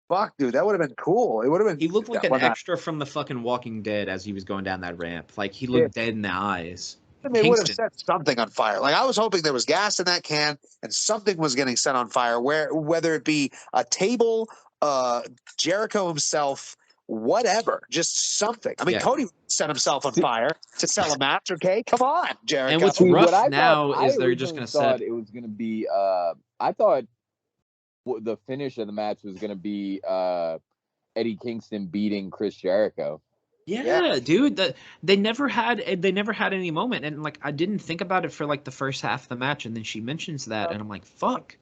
Fuck, dude, that would have been cool. It would have been. He looked like an extra from the fucking Walking Dead as he was going down that ramp. Like he looked dead in the eyes. They would have set something on fire. Like I was hoping there was gas in that can and something was getting set on fire. Whether it be a table, Jericho himself, whatever, just something. I mean, Cody set himself on fire to sell a match. Okay, come on, Jericho. And what's rough now is they're just going to set. It was going to be. I thought the finish of the match was going to be Eddie Kingston beating Chris Jericho. Yeah, dude, they never had any moment, and like I didn't think about it for like the first half of the match, and then she mentions that, and I'm like, fuck,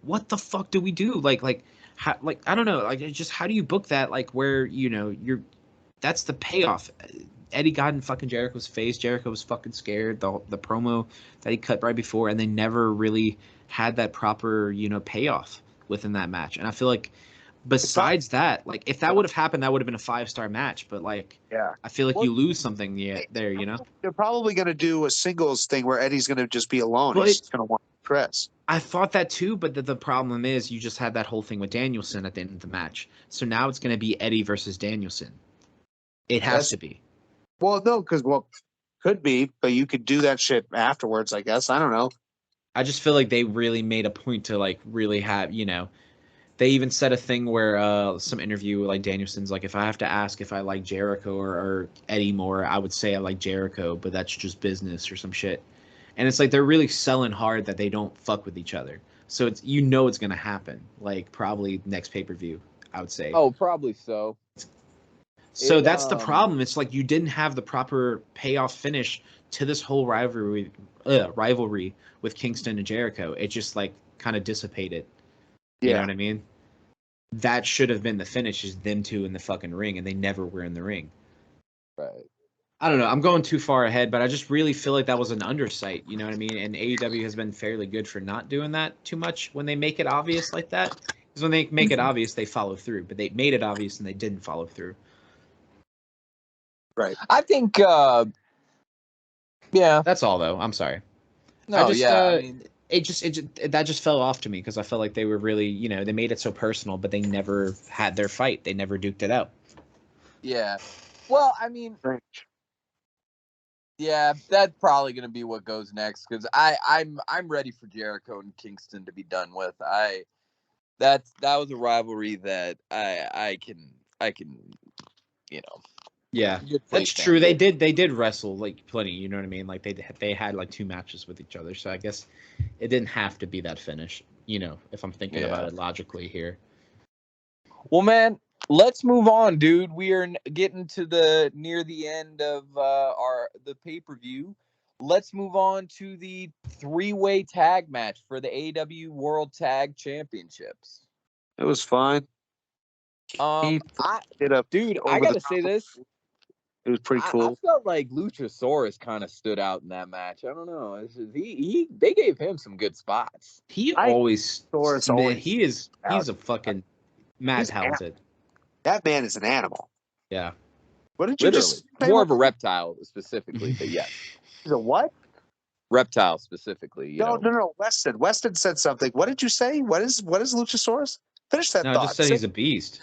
what the fuck do we do? Like how, like I don't know, like just how do you book that? Like where that's the payoff. Eddie got in fucking Jericho's face. Jericho was fucking scared. The promo that he cut right before, and they never really had that proper payoff within that match, and I feel like besides that, like if that would have happened, that would have been a 5-star match. But like, I feel like you lose something there, you know. They're probably going to do a singles thing where Eddie's going to just be alone. But he's going to want Chris. I thought that too, but the problem is you just had that whole thing with Danielson at the end of the match. So now it's going to be Eddie versus Danielson. It has to be. Well, no, because could be, but you could do that shit afterwards. I guess I don't know. I just feel like they really made a point to like really have, you know. They even said a thing where some interview like Danielson's like, if I have to ask if I like Jericho or Eddie more, I would say I like Jericho, but that's just business or some shit. And it's like they're really selling hard that they don't fuck with each other. So it's it's gonna happen. Like probably next pay-per-view, I would say. Oh, probably so. So that's the problem. It's like you didn't have the proper payoff finish to this whole rivalry with Kingston and Jericho. It just like kind of dissipated. You know what I mean? That should have been the finish, is them two in the fucking ring, and they never were in the ring. Right. I don't know. I'm going too far ahead, but I just really feel like that was an undersight. You know what I mean? And AEW has been fairly good for not doing that too much when they make it obvious like that. Because when they make it obvious, they follow through. But they made it obvious and they didn't follow through. Right. I think, yeah. That's all, though. I'm sorry. No, I mean, that just fell off to me because I felt like they were really, they made it so personal, but they never had their fight. They never duked it out. Yeah. Well, I mean, yeah, that's probably going to be what goes next because I'm ready for Jericho and Kingston to be done with. That was a rivalry that I can. Yeah, that's true. They did wrestle like plenty. You know what I mean? Like they had like 2 matches with each other. So I guess it didn't have to be that finish. If I'm thinking about it logically here. Well, man, let's move on, dude. We are getting to near the end of the pay-per-view. Let's move on to the 3-way tag match for the AEW World Tag Championships. It was fine. I gotta say this. It was pretty cool. I felt like Luchasaurus kind of stood out in that match. I don't know. They gave him some good spots. He's a fucking mad talented. That man is an animal. Yeah. What did you just say? More of a reptile specifically, but yes. He's a what? Reptile specifically. No. Weston said something. What did you say? What is Luchasaurus? Finish that thought. I just said he's a beast.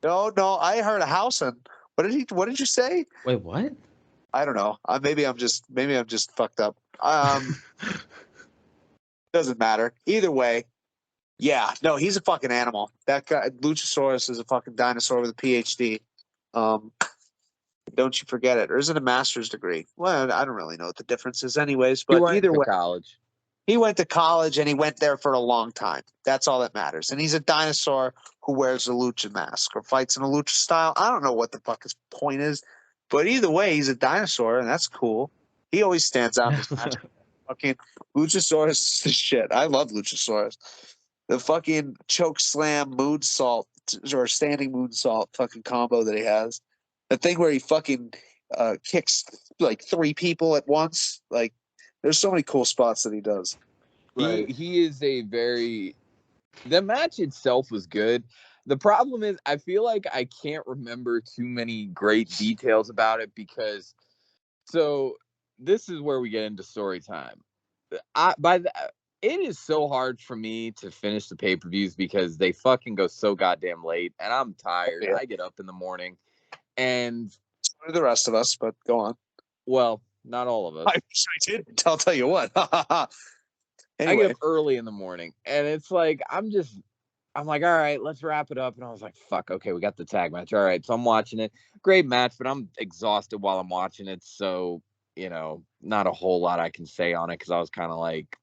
No, I heard a house and what did you say? Wait, what? I don't know. Maybe I'm just fucked up. Doesn't matter. Either way, yeah. No, he's a fucking animal. That guy, Luchasaurus, is a fucking dinosaur with a PhD. Don't you forget it. Or is it a master's degree? Well, I don't really know what the difference is anyways. But either way, college. He went to college and he went there for a long time. That's all that matters. And he's a dinosaur who wears a lucha mask or fights in a lucha style. I don't know what the fuck his point is. But either way, he's a dinosaur, and that's cool. He always stands out. Fucking Luchasaurus is the shit. I love Luchasaurus. The fucking choke slam moonsault or standing moonsault fucking combo that he has. The thing where he fucking kicks like 3 people at once. Like, there's so many cool spots that he does. Right. He is the match itself was good. The problem is I feel like I can't remember too many great details about it because this is where we get into story time. It is so hard for me to finish the pay-per-views because they fucking go so goddamn late and I'm tired. Yeah. I get up in the morning and so do the rest of us, but go on. Well, not all of us. I did. I'll tell you what. Anyway. I get up early in the morning and it's like I'm like, all right, let's wrap it up. And I was like, fuck, okay, we got the tag match. All right, so I'm watching it. Great match, but I'm exhausted while I'm watching it. So, not a whole lot I can say on it because I was kind of like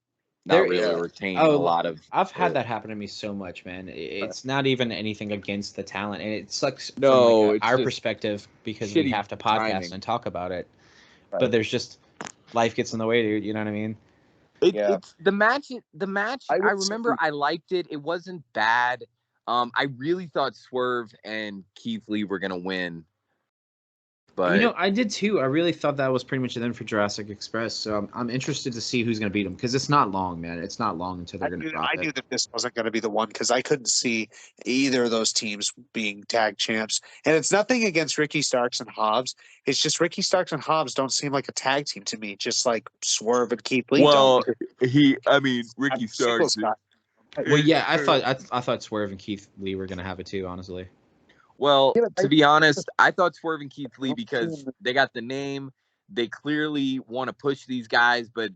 not really retaining a lot of. I've had that happen to me so much, man. It's not even anything against the talent. And it sucks from our perspective because we have to podcast and talk about it. Right. But there's just life gets in the way, dude. You know what I mean? It's the match. I remember I liked it. It wasn't bad. I really thought Swerve and Keith Lee were gonna win. But I did too. I really thought that was pretty much the end for Jurassic Express. So I'm interested to see who's going to beat them because it's not long, man. It's not long until they're going to drop it. I knew that this wasn't going to be the one because I couldn't see either of those teams being tag champs. And it's nothing against Ricky Starks and Hobbs. It's just Ricky Starks and Hobbs don't seem like a tag team to me, just like Swerve and Keith Lee. Well, Ricky Starks. Well, yeah, I thought Swerve and Keith Lee were going to have it too, honestly. Well, to be honest, I thought Swerve and Keith Lee because they got the name. They clearly want to push these guys, but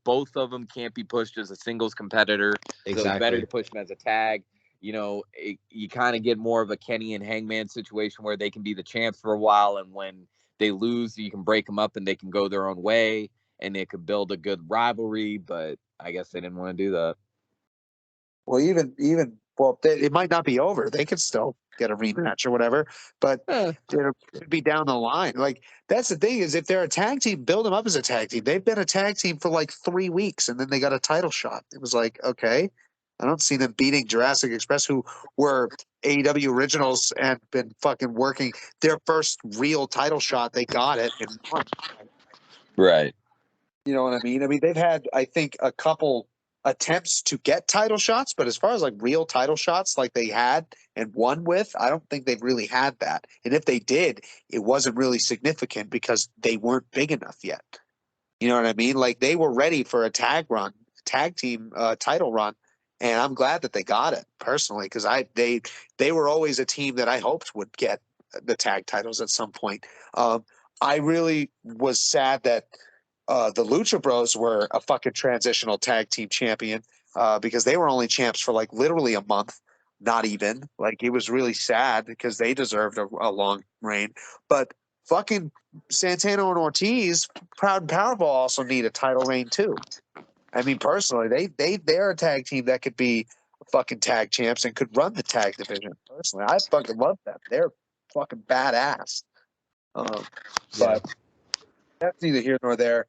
both of them can't be pushed as a singles competitor. Exactly. So it's better to push them as a tag. You kind of get more of a Kenny and Hangman situation where they can be the champs for a while, and when they lose, you can break them up and they can go their own way, and they could build a good rivalry. But I guess they didn't want to do that. Well, it might not be over. They could still get a rematch or whatever, but it could be down the line. Like, that's the thing is, if they're a tag team, build them up as a tag team. They've been a tag team for like 3 weeks, and then they got a title shot. It was like, okay, I don't see them beating Jurassic Express, who were AEW originals and been fucking working their first real title shot. They got it and won. Right. You know what I mean? I mean, they've had, I think, a couple attempts to get title shots, but as far as like real title shots like they had and won with, I don't think they've really had that. And if they did, it wasn't really significant because they weren't big enough yet. You know what I mean? Like, they were ready for a tag team title run, and I'm glad that they got it personally because they were always a team that I hoped would get the tag titles at some point. I really was sad that the Lucha Bros were a fucking transitional tag team champion because they were only champs for like literally a month, not even. Like, it was really sad because they deserved a long reign. But fucking Santana and Ortiz, Proud and Powerful, also need a title reign too. I mean, personally, they're a tag team that could be fucking tag champs and could run the tag division. Personally, I fucking love them. They're fucking badass. But that's neither here nor there.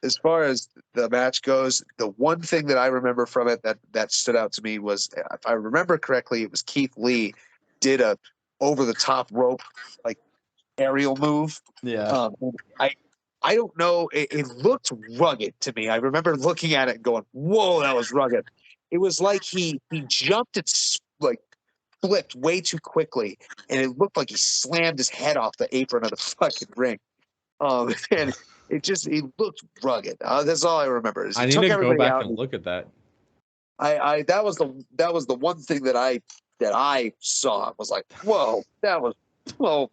As far as the match goes, the one thing that I remember from it that stood out to me was, if I remember correctly, it was Keith Lee did a over the top rope like aerial move. Yeah. I don't know. It looked rugged to me. I remember looking at it and going, "Whoa, that was rugged." It was like he jumped and like flipped way too quickly, and it looked like he slammed his head off the apron of the fucking ring. And it looked rugged. That's all I remember. I need to go back and look at that. That was the one thing that I saw. Was like, whoa,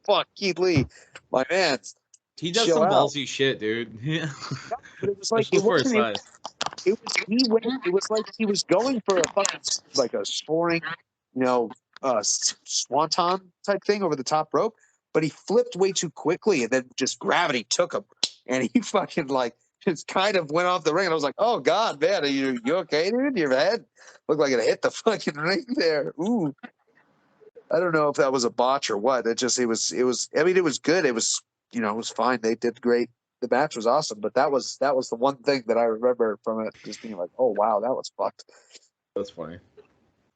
fuck, Keith Lee, my man. He does some ballsy shit, dude. Yeah. But it was like it was like he was going for a fucking like a soaring, swanton type thing over the top rope, but he flipped way too quickly, and then just gravity took him, and he fucking like just kind of went off the ring. And I was like, "Oh God, man, are you okay, dude? Your head looked like it hit the fucking ring there." Ooh, I don't know if that was a botch or what. It was. I mean, it was good. It was it was fine. They did great. The match was awesome, but that was the one thing that I remember from it, just being like, "Oh wow, that was fucked." That's funny.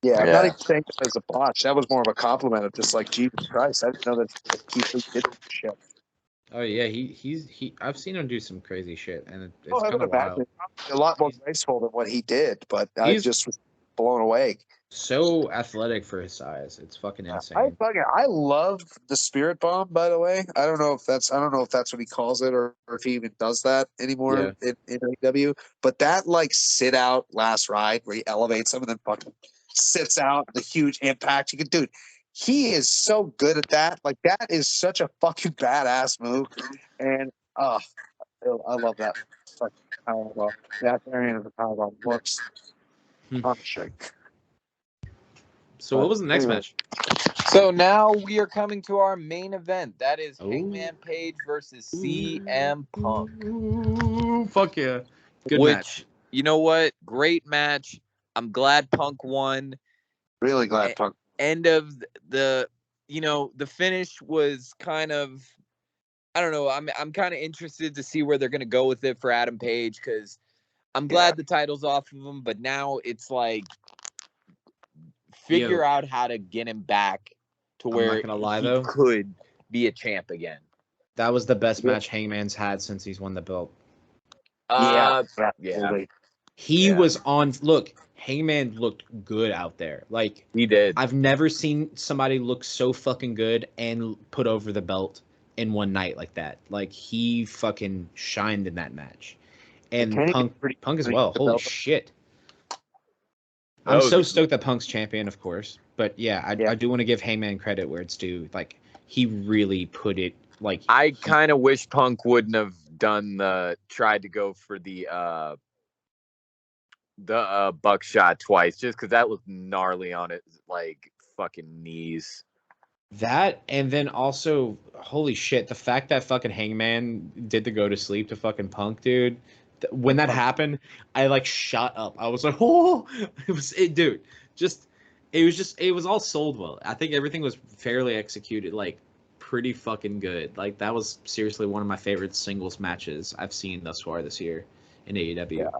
Yeah, I'm not even saying it as a botch. That was more of a compliment of just like, Jesus Christ, I didn't know that Keith Lee did shit. Oh yeah, he I've seen him do some crazy shit, and it's kind of wild. A lot more graceful than what he did, but I just was blown away. So athletic for his size, it's fucking insane. I love the Spirit Bomb, by the way. I don't know if that's what he calls it, or if he even does that anymore in AEW. But that like sit out last ride where he elevates him and then fucking sits out, the huge impact. Dude, he is so good at that. Like, that is such a fucking badass move, and I love that. Fucking powerbomb. That variant of the powerbomb looks punishing. So what was the next match? So now we are coming to our main event. That is Hangman Page versus CM Punk. Ooh, fuck yeah. Good match. You know what? Great match. I'm glad Punk won. Really glad Punk. End of the finish was kind of, I don't know. I'm kind of interested to see where they're going to go with it for Adam Page, because I'm glad the title's off of him, but now it's like, figure out how to get him back to where he could be a champ again. That was the best match Hangman's had since he's won the belt. Yeah. He was on. Look, Hangman looked good out there. Like he did. I've never seen somebody look so fucking good and put over the belt in one night like that. Like he fucking shined in that match, and Punk as well. Holy shit! I'm so stoked that Punk's champion, of course. But yeah, I do want to give Hangman credit where it's due. Like he really put it. Like I kind of wish Punk wouldn't have tried to go for the buckshot twice, just because that was gnarly on it, like fucking knees. That, and then also, holy shit, the fact that fucking Hangman did the go to sleep to fucking Punk, dude. When that happened, I like shot up. I was like, oh, dude. It was all sold well. I think everything was fairly executed, like pretty fucking good. Like that was seriously one of my favorite singles matches I've seen thus far this year in AEW. Yeah.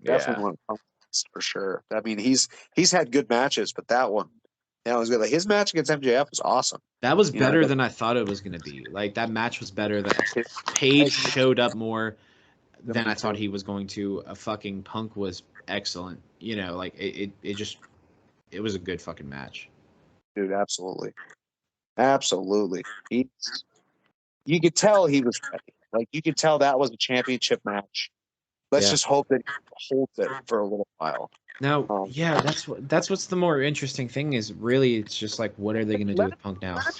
Definitely one for sure. I mean, he's had good matches, but that one was good. Like his match against MJF was awesome. That was better than I thought it was going to be. Like that match was better. That Page showed up more than I thought he was going to. Fucking Punk was excellent. You know, like it was a good fucking match. Dude, absolutely. You could tell he was ready. Like you could tell that was a championship match. Let's just hope that he holds it for a little while. Now, that's what's the more interesting thing is really it's just like what are they going to do with Punk now? I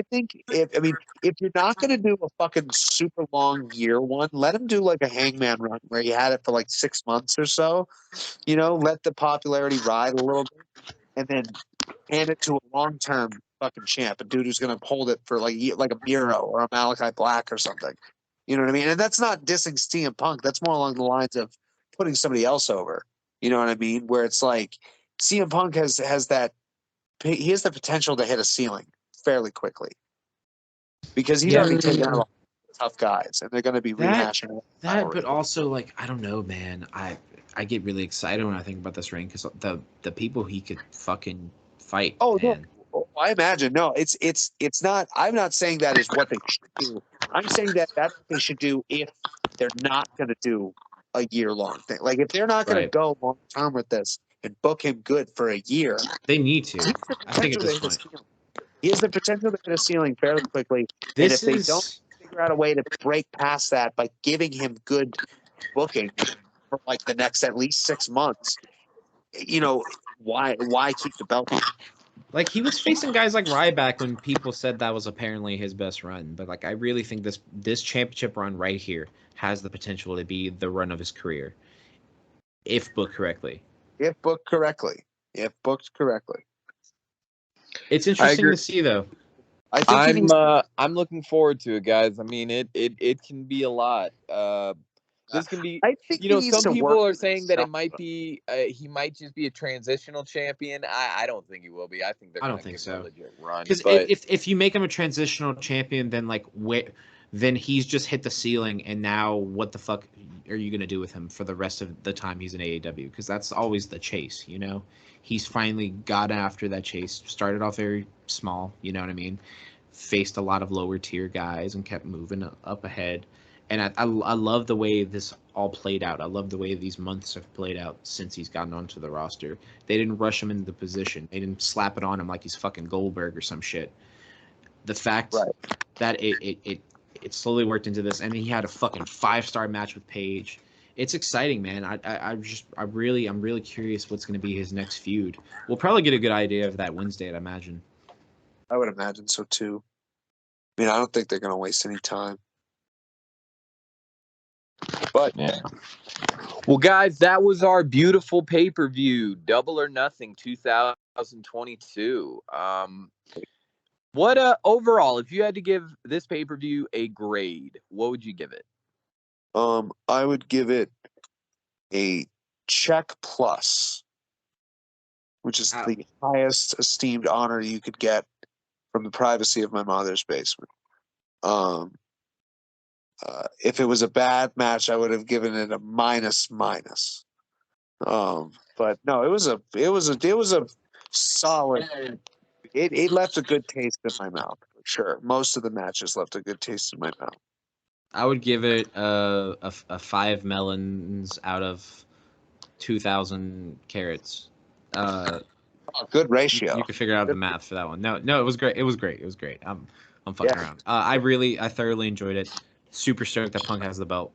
think if you're not going to do a fucking super long year one, let him do like a Hangman run where he had it for like 6 months or so. You know, let the popularity ride a little bit, and then hand it to a long-term fucking champ, a dude who's going to hold it for like a Miro or a Malachi Black or something. You know what I mean? And that's not dissing CM Punk. That's more along the lines of putting somebody else over. You know what I mean? Where it's like CM Punk has that he has the potential to hit a ceiling fairly quickly because he's already taken out a lot of tough guys, and they're going to be rehashing that. But also, like I don't know, man. I get really excited when I think about this ring because the people he could fucking fight. Oh man. No, I imagine no. It's not. I'm not saying that is what they should do. I'm saying that's what they should do if they're not going to do a year-long thing. Like if they're not going to go long-term with this and book him good for a year, they need to. I think at this point, he has the potential to hit a ceiling fairly quickly. And if they don't figure out a way to break past that by giving him good booking for like the next at least 6 months, you know, why keep the belt? Like he was facing guys like Ryback when people said that was apparently his best run, but like I really think this championship run right here has the potential to be the run of his career, if booked correctly. If booked correctly. It's interesting to see though. I'm looking forward to it, guys. I mean, it can be a lot. This can be, some people are saying that it might be, he might just be a transitional champion. I don't think he will be. I think they're going to give him a legit run. Because if you make him a transitional champion, then then he's just hit the ceiling, and now what the fuck are you going to do with him for the rest of the time he's in AEW? Because that's always the chase, you know? He's finally got after that chase, started off very small, you know what I mean? Faced a lot of lower tier guys and kept moving up ahead. And I love the way this all played out. I love the way these months have played out since he's gotten onto the roster. They didn't rush him into the position. They didn't slap it on him like he's fucking Goldberg or some shit. The fact that it slowly worked into this, and he had a fucking 5-star match with Page. It's exciting, man. I'm really curious what's going to be his next feud. We'll probably get a good idea of that Wednesday, I'd imagine. I would imagine so too. I mean, I don't think they're going to waste any time. But yeah. Well, guys, that was our beautiful pay-per-view, Double or Nothing 2022. What overall, if you had to give this pay-per-view a grade, what would you give it? I would give it a check plus, which is the highest esteemed honor you could get from the privacy of my mother's basement. If it was a bad match, I would have given it a minus. But no, it was a solid it left a good taste in my mouth for sure. Most of the matches left a good taste in my mouth. I would give it a 5 melons out of 2,000 carrots. Good ratio. You can figure out the math for that one. No, it was great. It was great. I'm fucking around. I thoroughly enjoyed it. Super stoked that Punk has the belt.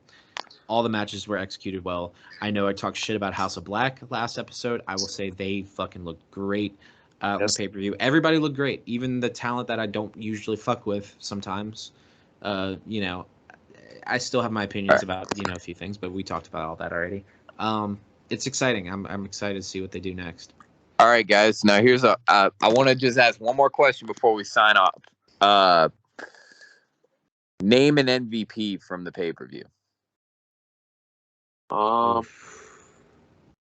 All the matches were executed well. I know I talked shit about House of Black last episode. I will say they fucking looked great on the pay-per-view. Everybody looked great. Even the talent that I don't usually fuck with sometimes. You know, I still have my opinions about, you know, a few things, but we talked about all that already. It's exciting. I'm excited to see what they do next. All right, guys. Now here's I want to just ask one more question before we sign off. Name an MVP from the pay-per-view. My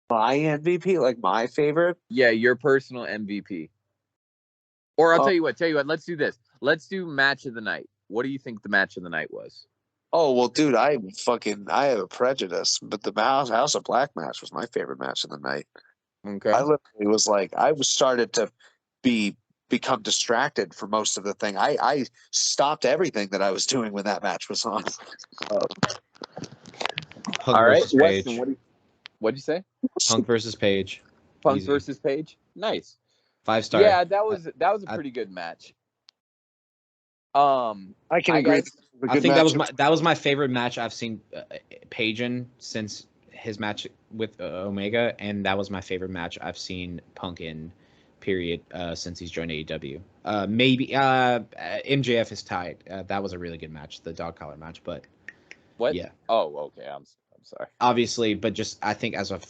MVP, like my favorite? Yeah, your personal MVP. Or I'll tell you what, let's do this. Let's do match of the night. What do you think the match of the night was? Oh, well, dude, I have a prejudice, but the House of Black match was my favorite match of the night. Okay. I literally was like, I was started to become distracted for most of the thing. I stopped everything that I was doing when that match was on. Punk versus Page. Weston, what'd you say? Punk versus Page. Punk versus Page. Nice. 5-star. Yeah, that was a pretty good match. I can agree. I think that was my favorite match I've seen Page in since his match with Omega, and that was my favorite match I've seen Punk in. Period. Since he's joined AEW. Maybe MJF is tied. That was a really good match, the dog collar match. But what? Yeah. Oh, okay. I'm sorry. Obviously, but just I think as a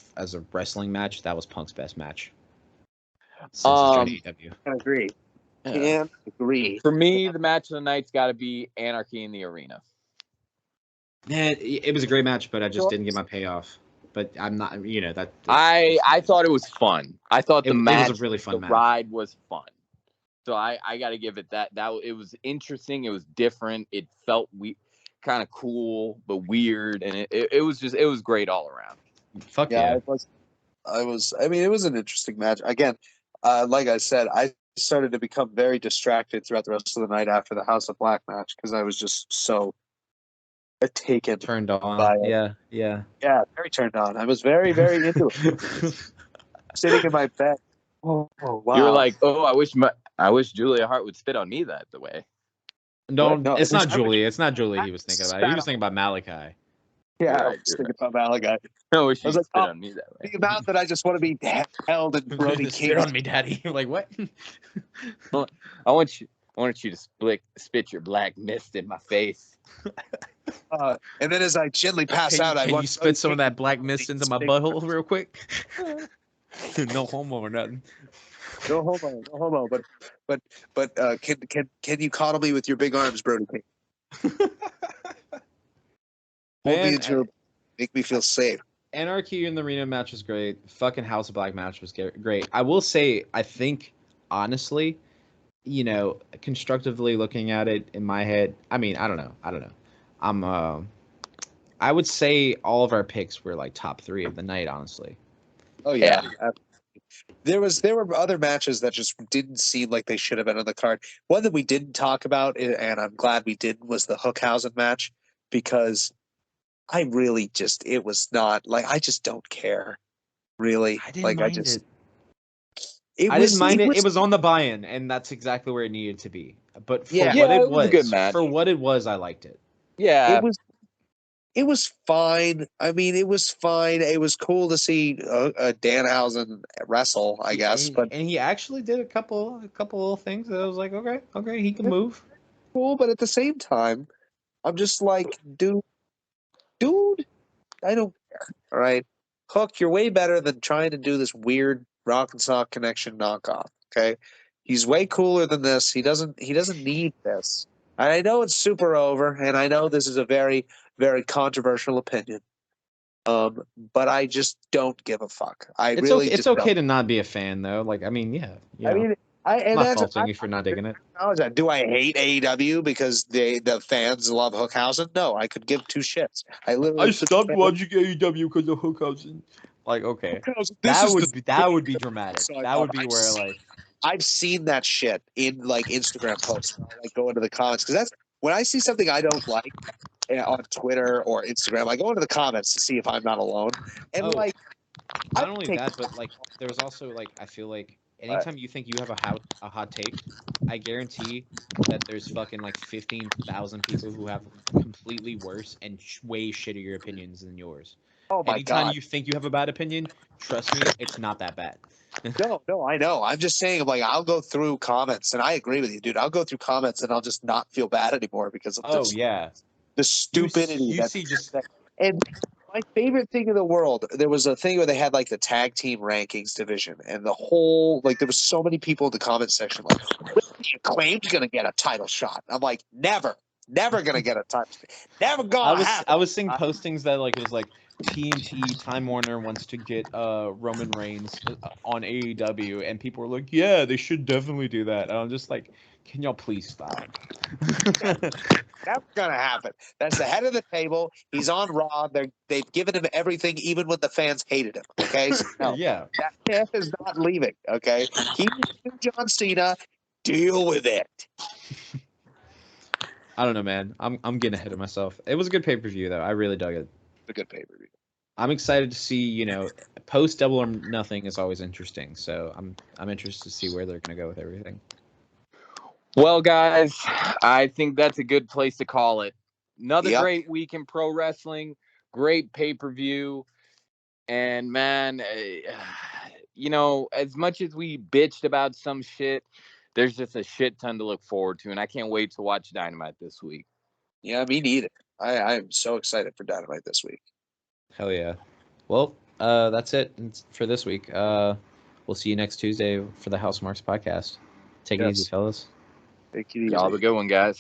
wrestling match, that was Punk's best match since he's joined AEW. I agree. Can't agree. For me, the match of the night's got to be Anarchy in the Arena. Man, it was a great match, but I just didn't get my payoff. But I'm not, you know, that. I thought it was fun. I thought the match, it was a really fun match. The ride was fun. So I got to give it that. It was interesting. It was different. It felt kind of cool, but weird. And it was great all around. Fuck yeah. It was an interesting match. Again, like I said, I started to become very distracted throughout the rest of the night after the House of Black match because I was just so turned on. Yeah, very turned on. I was very, very into it. Sitting in my bed. Oh wow! You were like, oh, I wish Julia Hart would spit on me that the way. No, it's not Julia. It's not Julia. He was thinking about. He was thinking about Malachi. Yeah, I was thinking about Malachi. I wish he would spit on me that way. The amount that I just want to be held in Brody King. Spit on me, Daddy. Like what? I want you to spit your black mist in my face. And then as I gently pass out, I want you spit some of that black mist into my butthole real quick. No homo or nothing. No homo. But can you coddle me with your big arms, Brody King? Hold me into make me feel safe. Anarchy in the Arena match was great. Fucking House of Black match was great. I will say, I think honestly, you know, constructively looking at it in my head, I mean, I don't know. I would say all of our picks were like top 3 of the night, honestly. Oh yeah. There were other matches that just didn't seem like they should have been on the card. One that we didn't talk about, and I'm glad we didn't, was the Hookhausen match, because I really it was not like, I just don't care, really. I didn't mind it. I didn't mind it. It was on the buy-in, and that's exactly where it needed to be. But for what it was a good match. For what it was, I liked it. Yeah, it was fine. I mean, it was fine. It was cool to see Danhausen wrestle, I guess. And he actually did a couple little things that I was like, okay, he can move. Cool, but at the same time, I'm just like, dude, I don't care. All right, Hook, you're way better than trying to do this weird Rock and Sock Connection knockoff. Okay, he's way cooler than this. He doesn't need this. And I know it's super over, and I know this is a very, very controversial opinion. But I just don't give a fuck. It's okay to not be a fan, though. Like, I mean, yeah. I'm not faulting you for not digging it. Do I hate AEW because the fans love Hookhausen? No, I could give 2 shits. I stopped watching AEW because of Hookhausen. Like, okay, that would be dramatic. That would be where, like, I've seen that shit in like Instagram posts. I'll, like go into the comments because that's when I see something I don't like on Twitter or Instagram. I go into the comments to see if I'm not alone. And like, not only that, but like, there's also like, I feel like anytime you think you have a hot take, I guarantee that there's fucking like 15,000 people who have completely worse and way shittier opinions than yours. Oh my Anytime God. you think you have a bad opinion, trust me, it's not that bad. No, I know. I'm just saying, like, I'll go through comments, and I agree with you, dude. I'll go through comments, and I'll just not feel bad anymore because of the stupidity. You see, just and my favorite thing in the world. There was a thing where they had like the tag team rankings division, and the whole like there was so many people in the comment section like, "Acclaimed gonna get a title shot." I'm like, never gonna get a title. Never gonna happen. I was seeing postings that like it was like TNT Time Warner wants to get Roman Reigns on AEW, and people were like, yeah, they should definitely do that. And I'm just like, can y'all please stop? Never gonna happen. That's the head of the table. He's on Raw. They've given him everything, even when the fans hated him. Okay, so no, yeah, that man is not leaving. Okay, he's John Cena. Deal with it. I don't know, man. I'm getting ahead of myself. It was a good pay-per-view though. I really dug it. A good pay-per-view. I'm excited to see, you know, post Double or Nothing is always interesting. So I'm interested to see where they're gonna go with everything. Well, guys, I think that's a good place to call it. Another great week in pro wrestling, great pay-per-view, and man, you know, as much as we bitched about some shit, there's just a shit ton to look forward to, and I can't wait to watch Dynamite this week. Yeah, me neither. I am so excited for Dynamite this week. Hell yeah. Well, that's it for this week. We'll see you next Tuesday for the House Marks podcast. Take it easy, fellas. Take it easy. Y'all have a good one, guys.